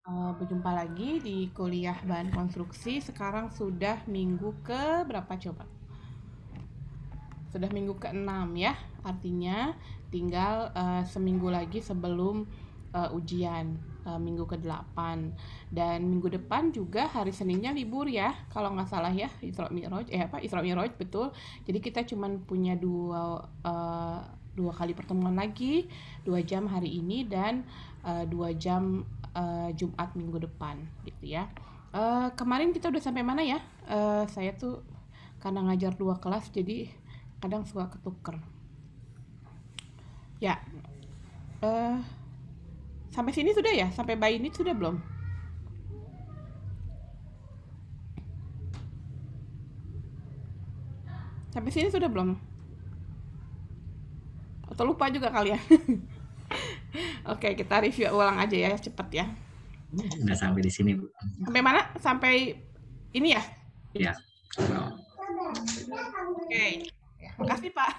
Berjumpa lagi di kuliah bahan konstruksi. Sekarang sudah minggu ke berapa coba? Sudah minggu ke-6 ya. Artinya tinggal seminggu lagi sebelum ujian, minggu ke-8. Dan minggu depan juga hari Seninnya libur ya, kalau nggak salah ya, Isra Mi'raj, Isra Mi'raj betul. Jadi kita cuman punya dua kali pertemuan lagi, 2 jam hari ini dan 2 jam Jumat minggu depan gitu ya. Kemarin kita udah sampai mana ya? Saya tuh karena ngajar 2 kelas jadi kadang suka ketuker. Ya, eh sampai sini sudah ya? Sampai by ini sudah belum? Sampai sini sudah belum? Atau lupa juga kali ya? Oke, kita review ulang aja ya, cepet ya. Nggak sampai di sini, Bu. Sampai mana? Sampai ini ya? Ya. Oke. Ya, makasih Pak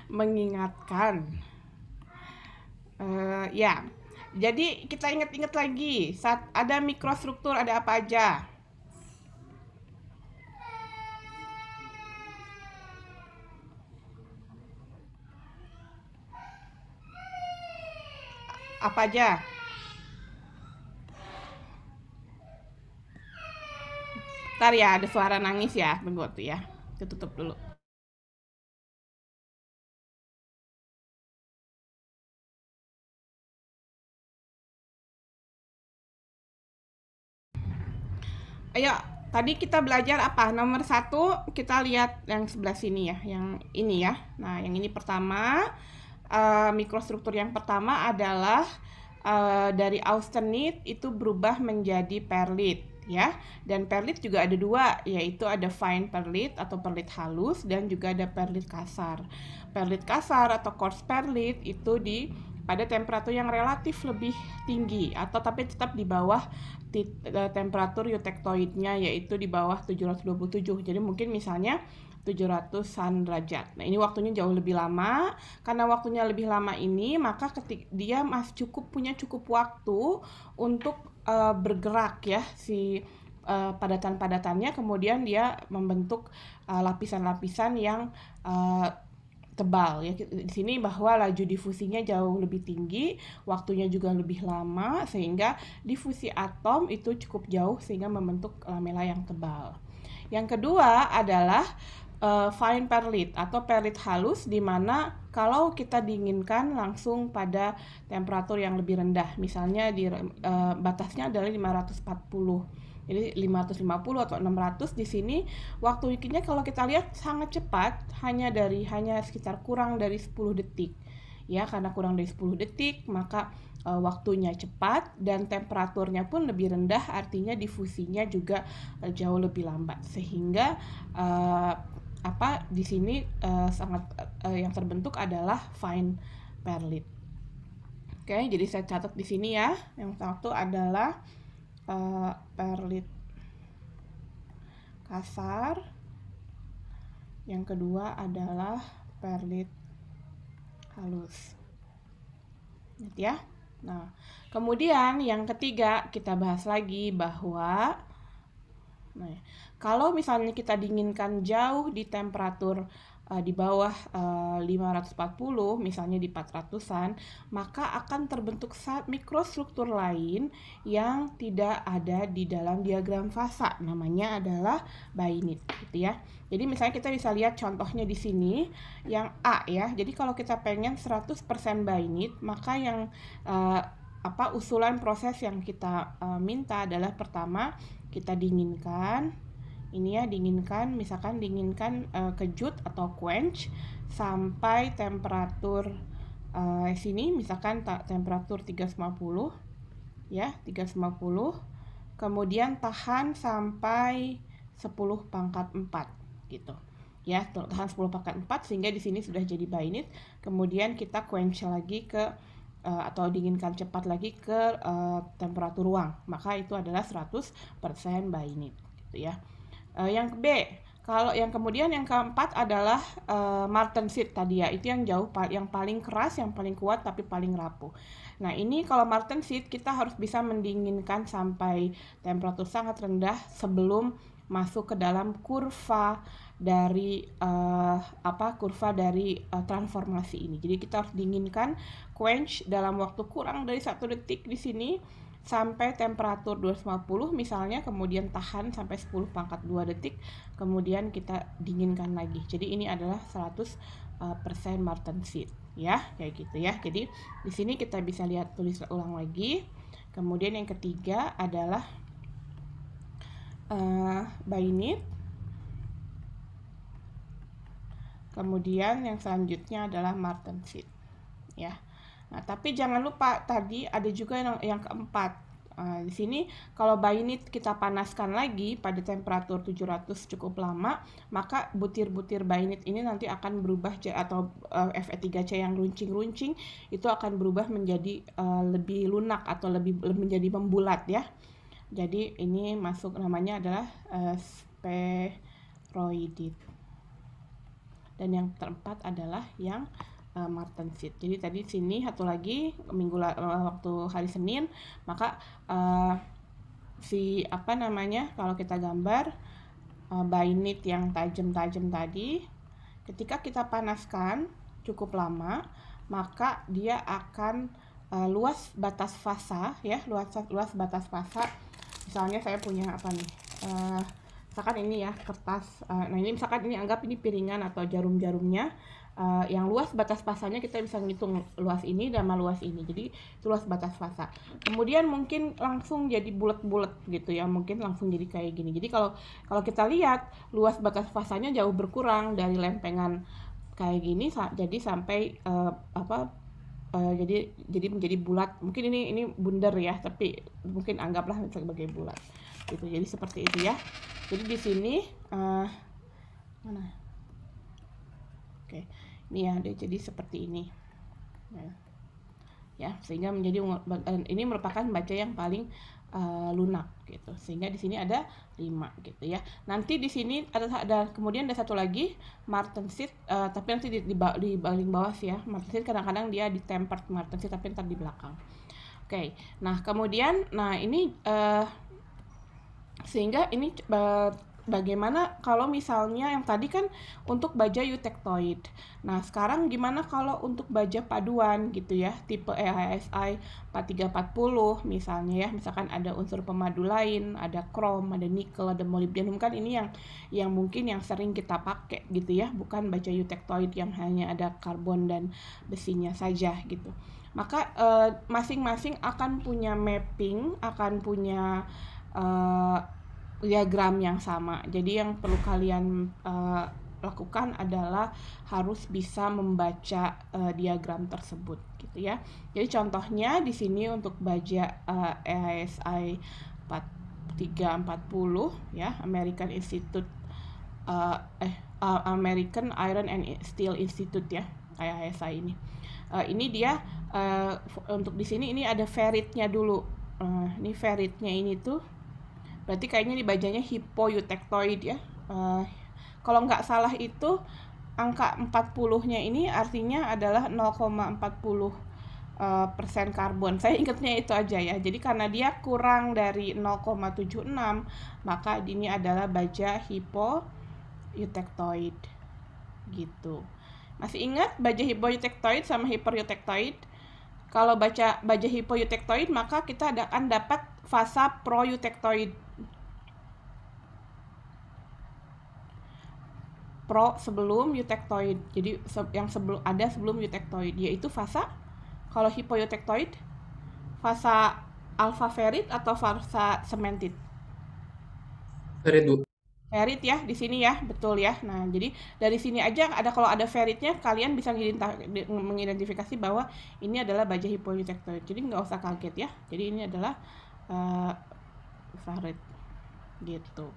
mengingatkan. Ya, jadi kita ingat-ingat lagi saat ada mikrostruktur ada apa aja? Apa aja? Ntar ya ada suara nangis ya, tunggu tuh ya. Kita tutup dulu. Ayo, tadi kita belajar apa? Nomor 1 kita lihat yang sebelah sini ya, yang ini ya. Nah, yang ini pertama, mikrostruktur yang pertama adalah dari austenit itu berubah menjadi perlit ya. Dan perlit juga ada dua, yaitu ada fine perlit atau perlit halus dan juga ada perlit kasar. Perlit kasar atau coarse perlit itu pada temperatur yang relatif lebih tinggi atau tapi tetap di bawah temperatur eutektoidnya, yaitu di bawah 727. Jadi mungkin misalnya 700-an derajat. Nah, ini waktunya jauh lebih lama. Karena waktunya lebih lama ini, maka dia masih punya cukup waktu untuk bergerak ya si padatan-padatannya, kemudian dia membentuk lapisan-lapisan yang tebal ya. Di sini bahwa laju difusinya jauh lebih tinggi, waktunya juga lebih lama sehingga difusi atom itu cukup jauh sehingga membentuk lamela yang tebal. Yang kedua adalah fine perlit atau perlit halus, di mana kalau kita dinginkan langsung pada temperatur yang lebih rendah, misalnya batasnya adalah 540. Jadi 550 atau 600 di sini waktu bikinnya kalau kita lihat sangat cepat, hanya sekitar kurang dari 10 detik. Ya, karena kurang dari 10 detik maka waktunya cepat dan temperaturnya pun lebih rendah, artinya difusinya juga jauh lebih lambat sehingga di sini yang terbentuk adalah fine perlit. Oke, jadi saya catat di sini ya. Yang satu adalah perlit kasar, yang kedua adalah perlit halus. Gitu ya. Nah, kemudian yang ketiga kita bahas lagi bahwa kalau misalnya kita dinginkan jauh di temperatur di bawah 540, misalnya di 400-an, maka akan terbentuk mikrostruktur lain yang tidak ada di dalam diagram fasa. Namanya adalah bainit, gitu ya. Jadi misalnya kita bisa lihat contohnya di sini yang A ya. Jadi kalau kita pengen 100% bainit, maka yang usulan proses yang kita minta adalah pertama kita dinginkan, ini ya, dinginkan kejut atau quench sampai temperatur sini misalkan temperatur 350 ya, 350, kemudian tahan sampai 10 pangkat 4 gitu ya, tahan 10 pangkat 4 sehingga di sini sudah jadi bainit. Kemudian kita quench lagi ke atau dinginkan cepat lagi ke temperatur ruang, maka itu adalah 100% bainit gitu ya. Yang B, Kalau yang kemudian yang keempat adalah martensit tadi ya, itu yang yang paling keras, yang paling kuat tapi paling rapuh. Nah ini kalau martensit kita harus bisa mendinginkan sampai temperatur sangat rendah sebelum masuk ke dalam kurva dari transformasi ini. Jadi kita harus dinginkan quench dalam waktu kurang dari 1 detik di sini sampai temperatur 250 misalnya, kemudian tahan sampai 10 pangkat 2 detik, kemudian kita dinginkan lagi. Jadi ini adalah 100% martensit ya, kayak gitu ya. Jadi di sini kita bisa lihat, tulis ulang lagi. Kemudian yang ketiga adalah bainit. Kemudian yang selanjutnya adalah martensit ya. Nah, tapi jangan lupa tadi ada juga yang keempat. Di sini kalau bainit kita panaskan lagi pada temperatur 700 cukup lama, maka butir-butir bainit ini nanti akan berubah atau Fe3C yang runcing-runcing itu akan berubah menjadi lebih lunak atau lebih menjadi membulat ya. Jadi ini masuk, namanya adalah spheroidit. Dan yang keempat adalah yang martensit. Jadi tadi sini satu lagi waktu hari Senin, maka kalau kita gambar bainit yang tajam-tajam tadi, ketika kita panaskan cukup lama, maka dia akan luas batas fasa ya, luas batas fasa. Misalnya saya punya apa nih? Misalkan ini ya kertas, nah ini misalkan ini anggap ini piringan atau jarum-jarumnya, yang luas batas fasanya kita bisa ngitung luas ini sama luas ini, jadi itu luas batas fasa. Kemudian mungkin langsung jadi bulat-bulat gitu ya, mungkin langsung jadi kayak gini. Jadi kalau kita lihat luas batas fasanya jauh berkurang dari lempengan kayak gini, jadi sampai jadi menjadi bulat. Mungkin ini bundar ya, tapi mungkin anggaplah sebagai bulat gitu. Jadi seperti itu ya. Jadi di sini mana? Oke, ini ya, jadi seperti ini. Nah, ya, sehingga ini merupakan baja yang paling lunak gitu. Sehingga di sini ada 5 gitu ya. Nanti di sini kemudian ada satu lagi martensit, tapi nanti di paling bawah sih ya. Martensit kadang-kadang dia di tempered martensit tapi ntar di belakang. Oke. Nah, kemudian ini sehingga ini bagaimana kalau misalnya yang tadi kan untuk baja eutectoid. Nah, sekarang gimana kalau untuk baja paduan gitu ya, tipe EASI 4340 misalnya ya, misalkan ada unsur pemadu lain, ada krom, ada nikel, ada molybdenum, kan ini yang mungkin yang sering kita pakai gitu ya, bukan baja eutectoid yang hanya ada karbon dan besinya saja gitu. Maka masing-masing akan punya mapping, akan punya diagram yang sama. Jadi yang perlu kalian lakukan adalah harus bisa membaca diagram tersebut gitu ya. Jadi contohnya di sini untuk baja EASI 4340 ya, American Institute American Iron and Steel Institute ya, EASI ini. Ini dia untuk di sini ini ada ferritnya dulu. Ini ferritnya ini tuh berarti kayaknya di bajanya hypoeutectoid ya. Kalau nggak salah itu angka 40-nya ini artinya adalah 0,40% karbon. Saya ingatnya itu aja ya. Jadi karena dia kurang dari 0,76, maka ini adalah baja hypoeutectoid gitu. Masih ingat baja hypoeutectoid sama hypereutectoid? Kalau baja hypoeutectoid maka kita akan dapat fasa proeutectoid. Pro sebelum eutectoid. Jadi yang sebelum eutectoid yaitu fasa. Kalau hypoeutectoid fasa alpha ferrit atau fasa cemented? Ferrit, Bu. Ferrit ya, di sini ya, betul ya. Nah, jadi dari sini aja kalau ada ferritnya, kalian bisa mengidentifikasi bahwa ini adalah baja hypoeutectoid. Jadi nggak usah kaget ya. Jadi ini adalah ferrit gitu.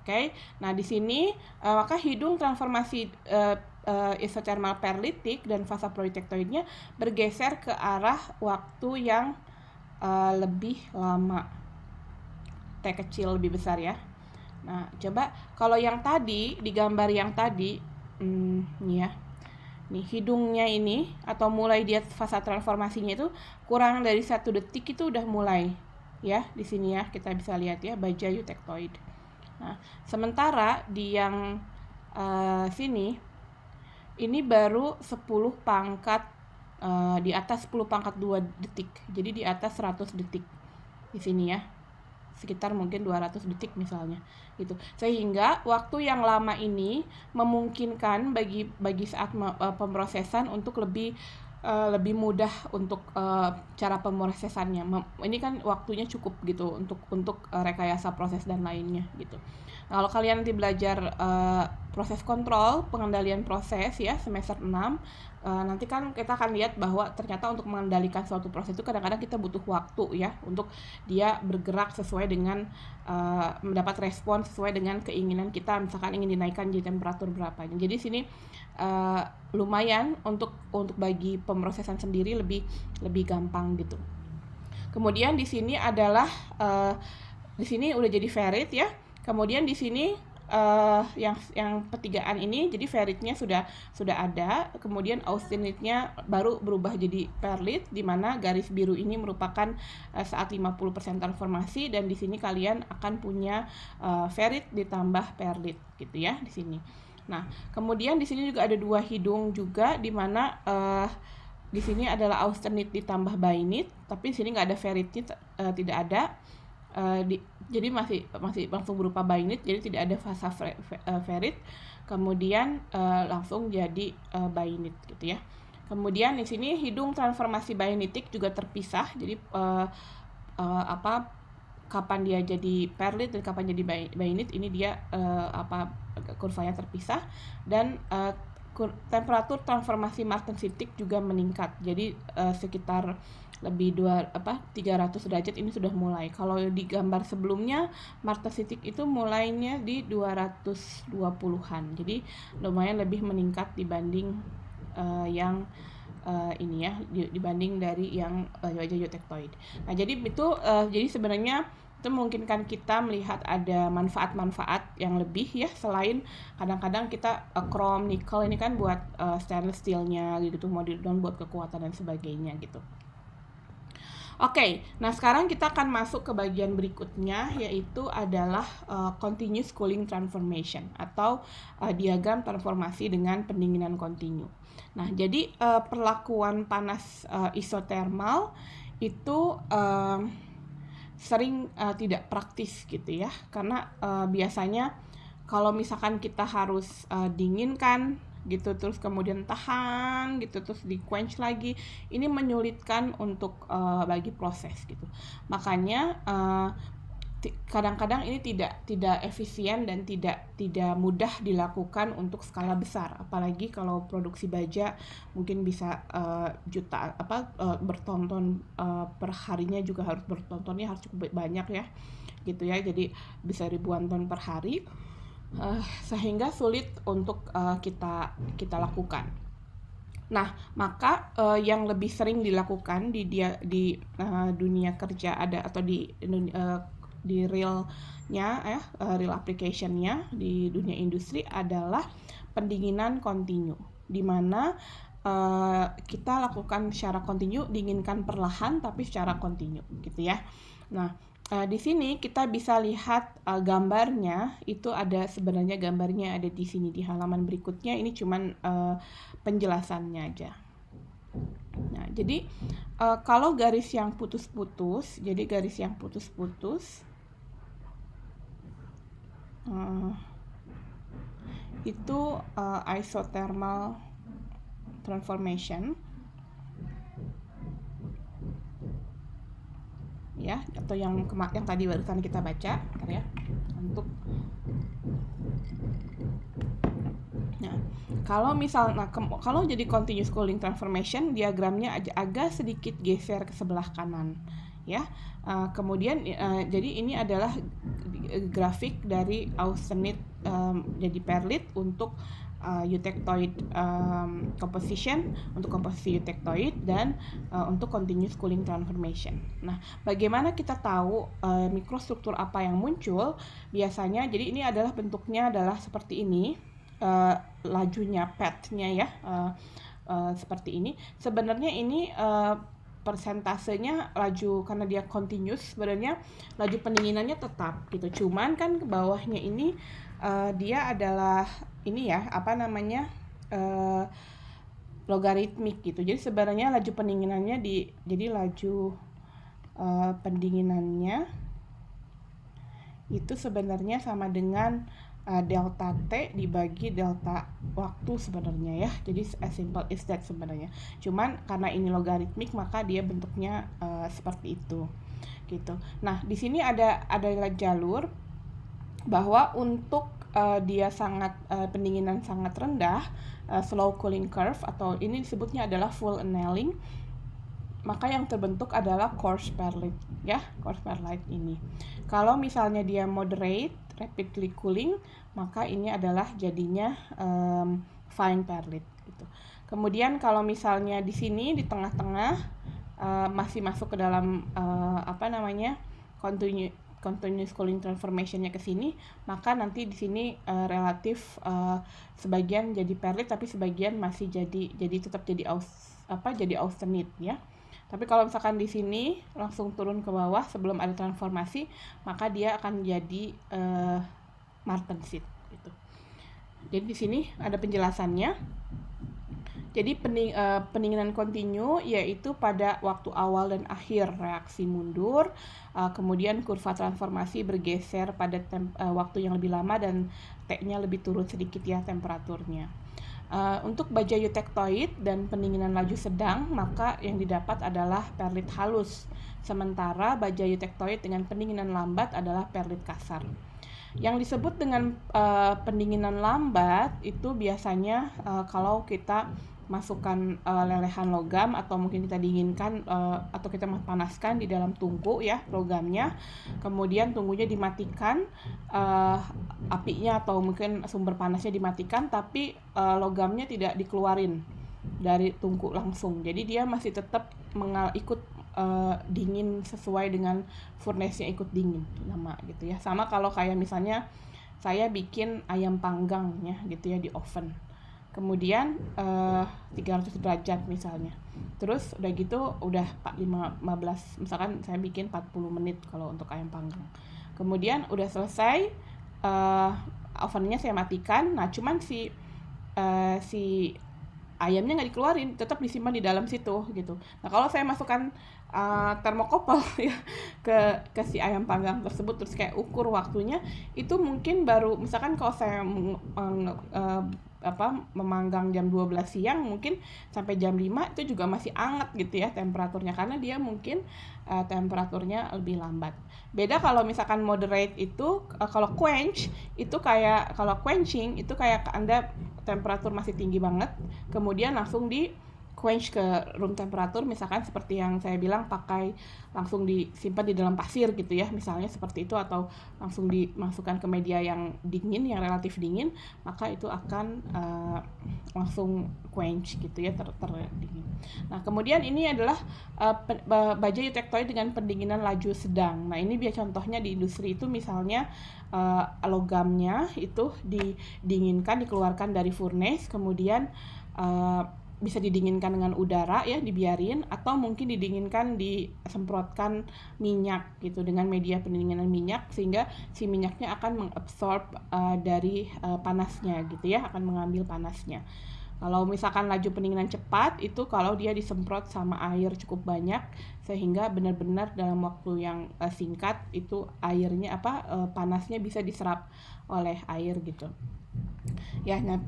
Oke. Nah, di sini maka hidung transformasi isothermal perlitik dan fasa proeutectoidnya bergeser ke arah waktu yang lebih lama. T kecil lebih besar ya. Nah, coba kalau yang tadi di gambar yang tadi, nih ya, nih hidungnya ini atau mulai dia fase transformasinya itu kurang dari 1 detik itu udah mulai ya. Di sini ya kita bisa lihat ya baja eutectoid. Nah, sementara di yang sini ini baru 10 pangkat di atas 10 pangkat 2 detik. Jadi di atas 100 detik di sini ya. Sekitar mungkin 200 detik misalnya gitu. Sehingga waktu yang lama ini memungkinkan bagi saat pemrosesan untuk lebih mudah untuk cara pemrosesannya. Ini kan waktunya cukup gitu untuk rekayasa proses dan lainnya gitu. Nah, kalau kalian nanti belajar proses kontrol, pengendalian proses ya semester 6, nanti kan kita akan lihat bahwa ternyata untuk mengendalikan suatu proses itu kadang-kadang kita butuh waktu ya untuk dia bergerak sesuai dengan mendapat respon sesuai dengan keinginan kita, misalkan ingin dinaikkan jadi temperatur berapa. Jadi sini lumayan untuk bagi pemrosesan sendiri lebih gampang gitu. Kemudian di sini adalah di sini udah jadi ferrit ya. Kemudian di sini yang pertigaan ini jadi ferritnya sudah ada, kemudian austenitnya baru berubah jadi perlit, di mana garis biru ini merupakan saat 50% transformasi, dan di sini kalian akan punya ferrit ditambah perlit gitu ya di sini. Nah, kemudian di sini juga ada 2 hidung juga, di mana di sini adalah austenit ditambah bainit, tapi di sini nggak ada ferritnya, tidak ada. Jadi masih langsung berupa bainit, jadi tidak ada fasa ferrit, kemudian langsung jadi bainit gitu ya. Kemudian di sini hidung transformasi bainitik juga terpisah, jadi kapan dia jadi perlit dan kapan jadi bainit ini dia kurvanya terpisah, dan temperatur transformasi martensitik juga meningkat, jadi sekitar lebih 300 derajat ini sudah mulai. Kalau di gambar sebelumnya martensitik itu mulainya di 220-an, jadi lumayan lebih meningkat dibanding yang ini ya, dibanding dari yang wajah eutectoid. Nah, jadi itu jadi sebenarnya itu memungkinkan kita melihat ada manfaat-manfaat yang lebih ya, selain kadang-kadang kita chrome, nikel ini kan buat stainless steelnya gitu, modern buat kekuatan dan sebagainya gitu. Oke, nah sekarang kita akan masuk ke bagian berikutnya, yaitu adalah continuous cooling transformation atau diagram transformasi dengan pendinginan kontinu. Nah, jadi perlakuan panas isotermal itu sering tidak praktis gitu ya, karena biasanya kalau misalkan kita harus dinginkan gitu, terus kemudian tahan gitu, terus di quench lagi, ini menyulitkan untuk bagi proses gitu. Makanya kadang-kadang ini tidak efisien dan tidak mudah dilakukan untuk skala besar, apalagi kalau produksi baja mungkin bisa bertonton per harinya, juga harus bertontonnya harus cukup banyak ya gitu ya, jadi bisa ribuan ton per hari. Sehingga sulit untuk kita lakukan. Nah, maka yang lebih sering dilakukan di dunia kerja ada, atau di realnya real application-nya di dunia industri adalah pendinginan kontinu, di mana kita lakukan secara kontinu, dinginkan perlahan tapi secara kontinu gitu ya. Nah, di sini kita bisa lihat gambarnya, itu ada sebenarnya gambarnya ada di sini di halaman berikutnya, ini cuman penjelasannya aja. Nah, jadi kalau garis yang putus-putus, jadi garis yang putus-putus itu isothermal transformation ya, atau yang tadi barusan kita baca ya, untuk kalau jadi continuous cooling transformation, diagramnya agak sedikit geser ke sebelah kanan ya. Kemudian jadi ini adalah grafik dari austenit jadi perlit untuk eutectoid composition, untuk komposisi eutectoid. dan untuk continuous cooling transformation. Nah, bagaimana kita tahu mikrostruktur apa yang muncul? Biasanya, jadi ini adalah bentuknya adalah seperti ini, lajunya path-nya ya, seperti ini. Sebenarnya ini persentasenya laju, karena dia continuous, sebenarnya laju pendinginannya tetap gitu. Cuman kan ke bawahnya ini dia adalah ini ya, apa namanya, logaritmik gitu. Jadi sebenarnya laju pendinginannya jadi laju pendinginannya itu sebenarnya sama dengan delta T dibagi delta waktu sebenarnya ya. Jadi as simple as that sebenarnya. Cuman karena ini logaritmik maka dia bentuknya seperti itu gitu. Nah, di sini ada jalur bahwa untuk dia sangat pendinginan sangat rendah, slow cooling curve atau ini disebutnya adalah full annealing, maka yang terbentuk adalah coarse perlite ya, coarse perlite ini. Kalau misalnya dia moderate rapidly cooling, maka ini adalah jadinya fine perlite gitu. Kemudian kalau misalnya di sini di tengah-tengah masih masuk ke dalam apa namanya, continuous cooling transformation-nya ke sini, maka nanti di sini relatif sebagian jadi perlite tapi sebagian masih jadi tetap jadi austenite ya. Tapi kalau misalkan di sini langsung turun ke bawah sebelum ada transformasi, maka dia akan jadi martensit gitu. Jadi di sini ada penjelasannya. Jadi pendinginan kontinu yaitu pada waktu awal dan akhir reaksi mundur, kemudian kurva transformasi bergeser pada waktu yang lebih lama dan T-nya lebih turun sedikit ya temperaturnya. Untuk baja eutektoid dan pendinginan laju sedang, maka yang didapat adalah perlit halus, sementara baja eutektoid dengan pendinginan lambat adalah perlit kasar. Yang disebut dengan pendinginan lambat itu biasanya kalau kita masukkan lelehan logam atau mungkin kita dinginkan atau kita panaskan di dalam tungku ya logamnya, kemudian tunggunya dimatikan, apinya atau mungkin sumber panasnya dimatikan, tapi logamnya tidak dikeluarin dari tungku langsung, jadi dia masih tetap ikut dingin sesuai dengan furnace-nya ikut dingin lama gitu ya. Sama kalau kayak misalnya saya bikin ayam panggang ya gitu ya di oven, kemudian 300 derajat misalnya, terus udah gitu udah 15, misalkan saya bikin 40 menit kalau untuk ayam panggang, kemudian udah selesai, ovennya saya matikan. Nah cuman si ayamnya nggak dikeluarin, tetap disimpan di dalam situ gitu. Nah kalau saya masukkan termokopel ya ke si ayam panggang tersebut, terus kayak ukur waktunya, itu mungkin baru misalkan kalau saya memanggang jam 12 siang, mungkin sampai jam 5 itu juga masih hangat gitu ya temperaturnya, karena dia mungkin temperaturnya lebih lambat. Beda kalau misalkan moderate itu, kalau quench itu kayak, kalau quenching itu kayak Anda temperatur masih tinggi banget, kemudian langsung di quench ke room temperatur, misalkan seperti yang saya bilang pakai langsung disimpan di dalam pasir gitu ya, misalnya seperti itu, atau langsung dimasukkan ke media yang dingin, yang relatif dingin, maka itu akan langsung quench gitu ya, terdingin. Nah kemudian ini adalah baja eutektoid dengan pendinginan laju sedang. Nah ini biar contohnya di industri itu misalnya logamnya itu didinginkan, dikeluarkan dari furnace, kemudian bisa didinginkan dengan udara ya, dibiarin, atau mungkin didinginkan disemprotkan minyak gitu dengan media pendinginan minyak, sehingga si minyaknya akan mengabsorb dari panasnya gitu ya, akan mengambil panasnya. Kalau misalkan laju pendinginan cepat itu kalau dia disemprot sama air cukup banyak sehingga benar-benar dalam waktu yang singkat itu airnya panasnya bisa diserap oleh air gitu. Ya, nah,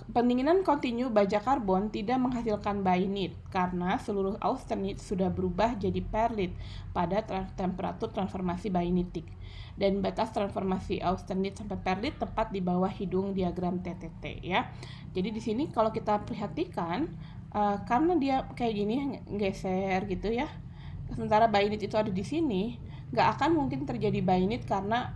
pendinginan kontinu baja karbon tidak menghasilkan bainit karena seluruh austenit sudah berubah jadi perlit pada temperatur transformasi bainitik, dan batas transformasi austenit sampai perlit tepat di bawah hidung diagram TTT ya. Jadi di sini kalau kita perhatikan karena dia kayak gini geser gitu ya, sementara bainit itu ada di sini, nggak akan mungkin terjadi bainit karena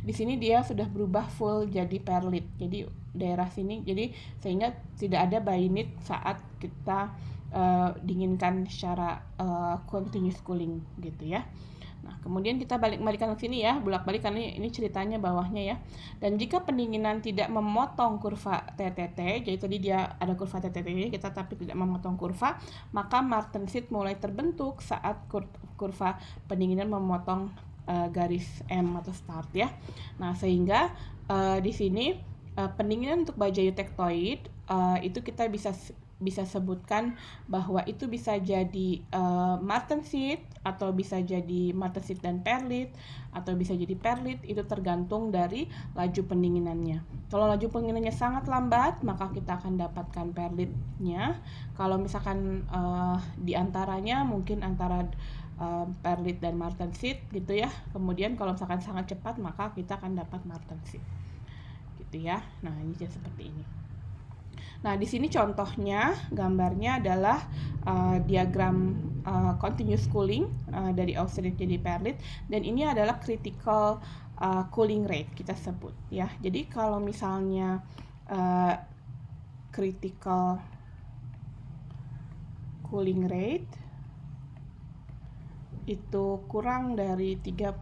di sini dia sudah berubah full jadi perlit. Jadi daerah sini, jadi sehingga tidak ada bainit saat kita dinginkan secara continuous cooling gitu ya. Nah, kemudian kita balik-balikan ke sini ya, bolak-balik karena ini ceritanya bawahnya ya. Dan jika pendinginan tidak memotong kurva TTT, jadi tadi dia ada kurva TTT ini, kita tapi tidak memotong kurva, maka martensit mulai terbentuk saat kurva pendinginan memotong garis M atau start ya. Nah, sehingga di sini pendinginan untuk baja eutektoid itu kita bisa sebutkan bahwa itu bisa jadi martensit atau bisa jadi martensit dan perlit atau bisa jadi perlit, itu tergantung dari laju pendinginannya. Kalau laju pendinginannya sangat lambat, maka kita akan dapatkan perlitnya. Kalau misalkan di antaranya mungkin antara perlit dan martensit gitu ya. Kemudian kalau misalkan sangat cepat, maka kita akan dapat martensit gitu ya. Nah, ini seperti ini. Nah, di sini contohnya gambarnya adalah diagram continuous cooling dari austenite jadi perlit, dan ini adalah critical cooling rate kita sebut ya. Jadi kalau misalnya critical cooling rate itu kurang dari 35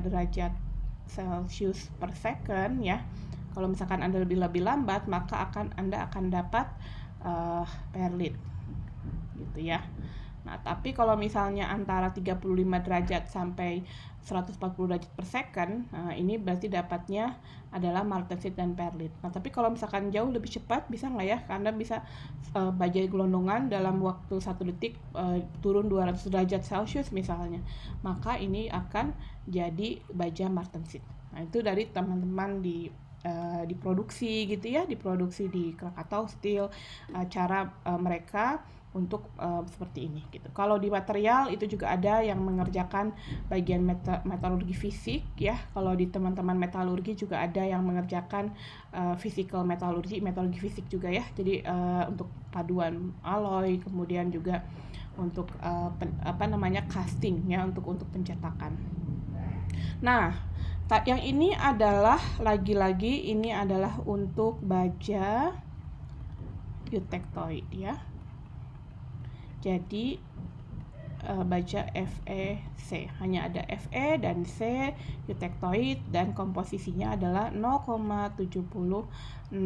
derajat Celcius per second ya. Kalau misalkan Anda lebih lambat, maka Anda akan dapat perlit gitu ya. Nah, tapi kalau misalnya antara 35 derajat sampai 140 derajat per second, ini berarti dapatnya adalah martensit dan perlit. Nah, tapi kalau misalkan jauh lebih cepat, bisa nggak ya? Anda bisa baja gelondongan dalam waktu 1 detik turun 200 derajat Celcius misalnya. Maka ini akan jadi baja martensit. Nah, itu dari teman-teman diproduksi gitu ya, diproduksi di Krakatau Steel, cara mereka untuk seperti ini gitu. Kalau di material itu juga ada yang mengerjakan bagian metalurgi fisik ya. Kalau di teman-teman metalurgi juga ada yang mengerjakan physical metalurgi fisik juga ya. Jadi untuk paduan alloy, kemudian juga untuk casting ya, untuk pencetakan. Nah, yang ini adalah lagi-lagi ini adalah untuk baja eutektoid ya. Jadi baja FeC, hanya ada Fe dan C eutektoid, dan komposisinya adalah 0,76%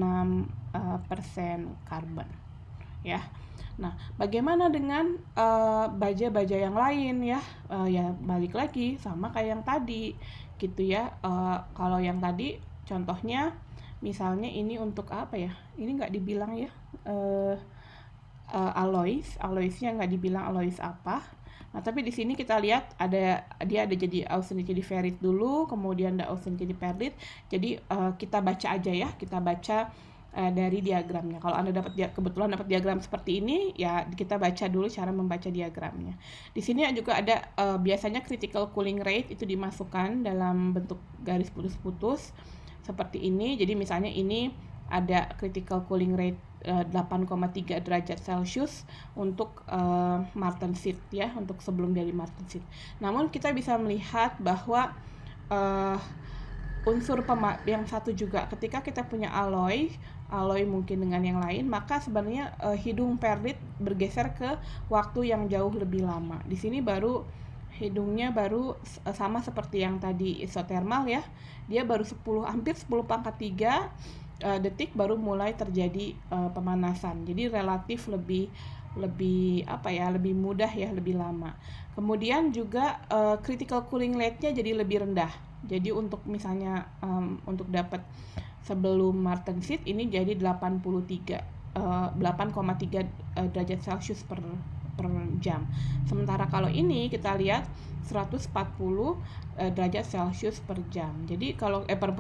karbon ya. Nah, bagaimana dengan baja-baja yang lain ya? Ya balik lagi sama kayak yang tadi gitu ya. Kalau yang tadi contohnya misalnya ini untuk apa ya? Ini nggak dibilang ya alloysnya nggak dibilang alloys apa. Nah, tapi di sini kita lihat dia ada jadi austenite jadi ferrit dulu, kemudian ada austenite jadi perlit. Jadi kita baca aja ya, kita baca dari diagramnya. Kalau Anda kebetulan dapat diagram seperti ini, ya kita baca dulu cara membaca diagramnya. Di sini juga ada biasanya critical cooling rate itu dimasukkan dalam bentuk garis putus-putus seperti ini. Jadi misalnya ini ada critical cooling rate 8,3 derajat Celcius untuk martensit ya, untuk sebelum dari martensit. Namun kita bisa melihat bahwa unsur yang satu juga, ketika kita punya alloy mungkin dengan yang lain, maka sebenarnya hidung perlit bergeser ke waktu yang jauh lebih lama. Di sini baru hidungnya baru sama seperti yang tadi isothermal ya, dia baru hampir 10 pangkat 3 detik baru mulai terjadi pemanasan. Jadi relatif lebih mudah ya, lebih lama. Kemudian juga critical cooling rate-nya jadi lebih rendah. Jadi untuk misalnya untuk dapat sebelum martensit ini jadi 8,3 derajat Celcius per jam. Sementara kalau ini kita lihat 140 derajat Celcius per jam. Jadi kalau per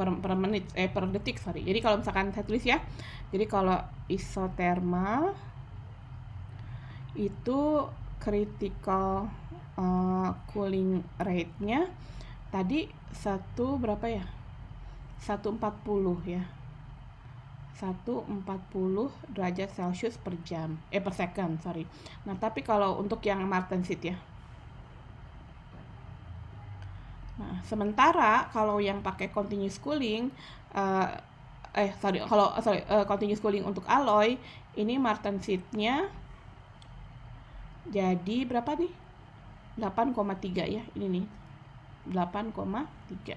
detik. Jadi kalau misalkan saya tulis ya. Jadi kalau isothermal itu critical cooling rate-nya tadi 140 ya. 140 derajat Celcius per jam, per second, Nah, tapi kalau untuk yang martensit ya. Nah, sementara kalau yang pakai continuous cooling, continuous cooling untuk alloy, ini martensitnya Jadi berapa nih? 8,3 ya, ini nih 8,3.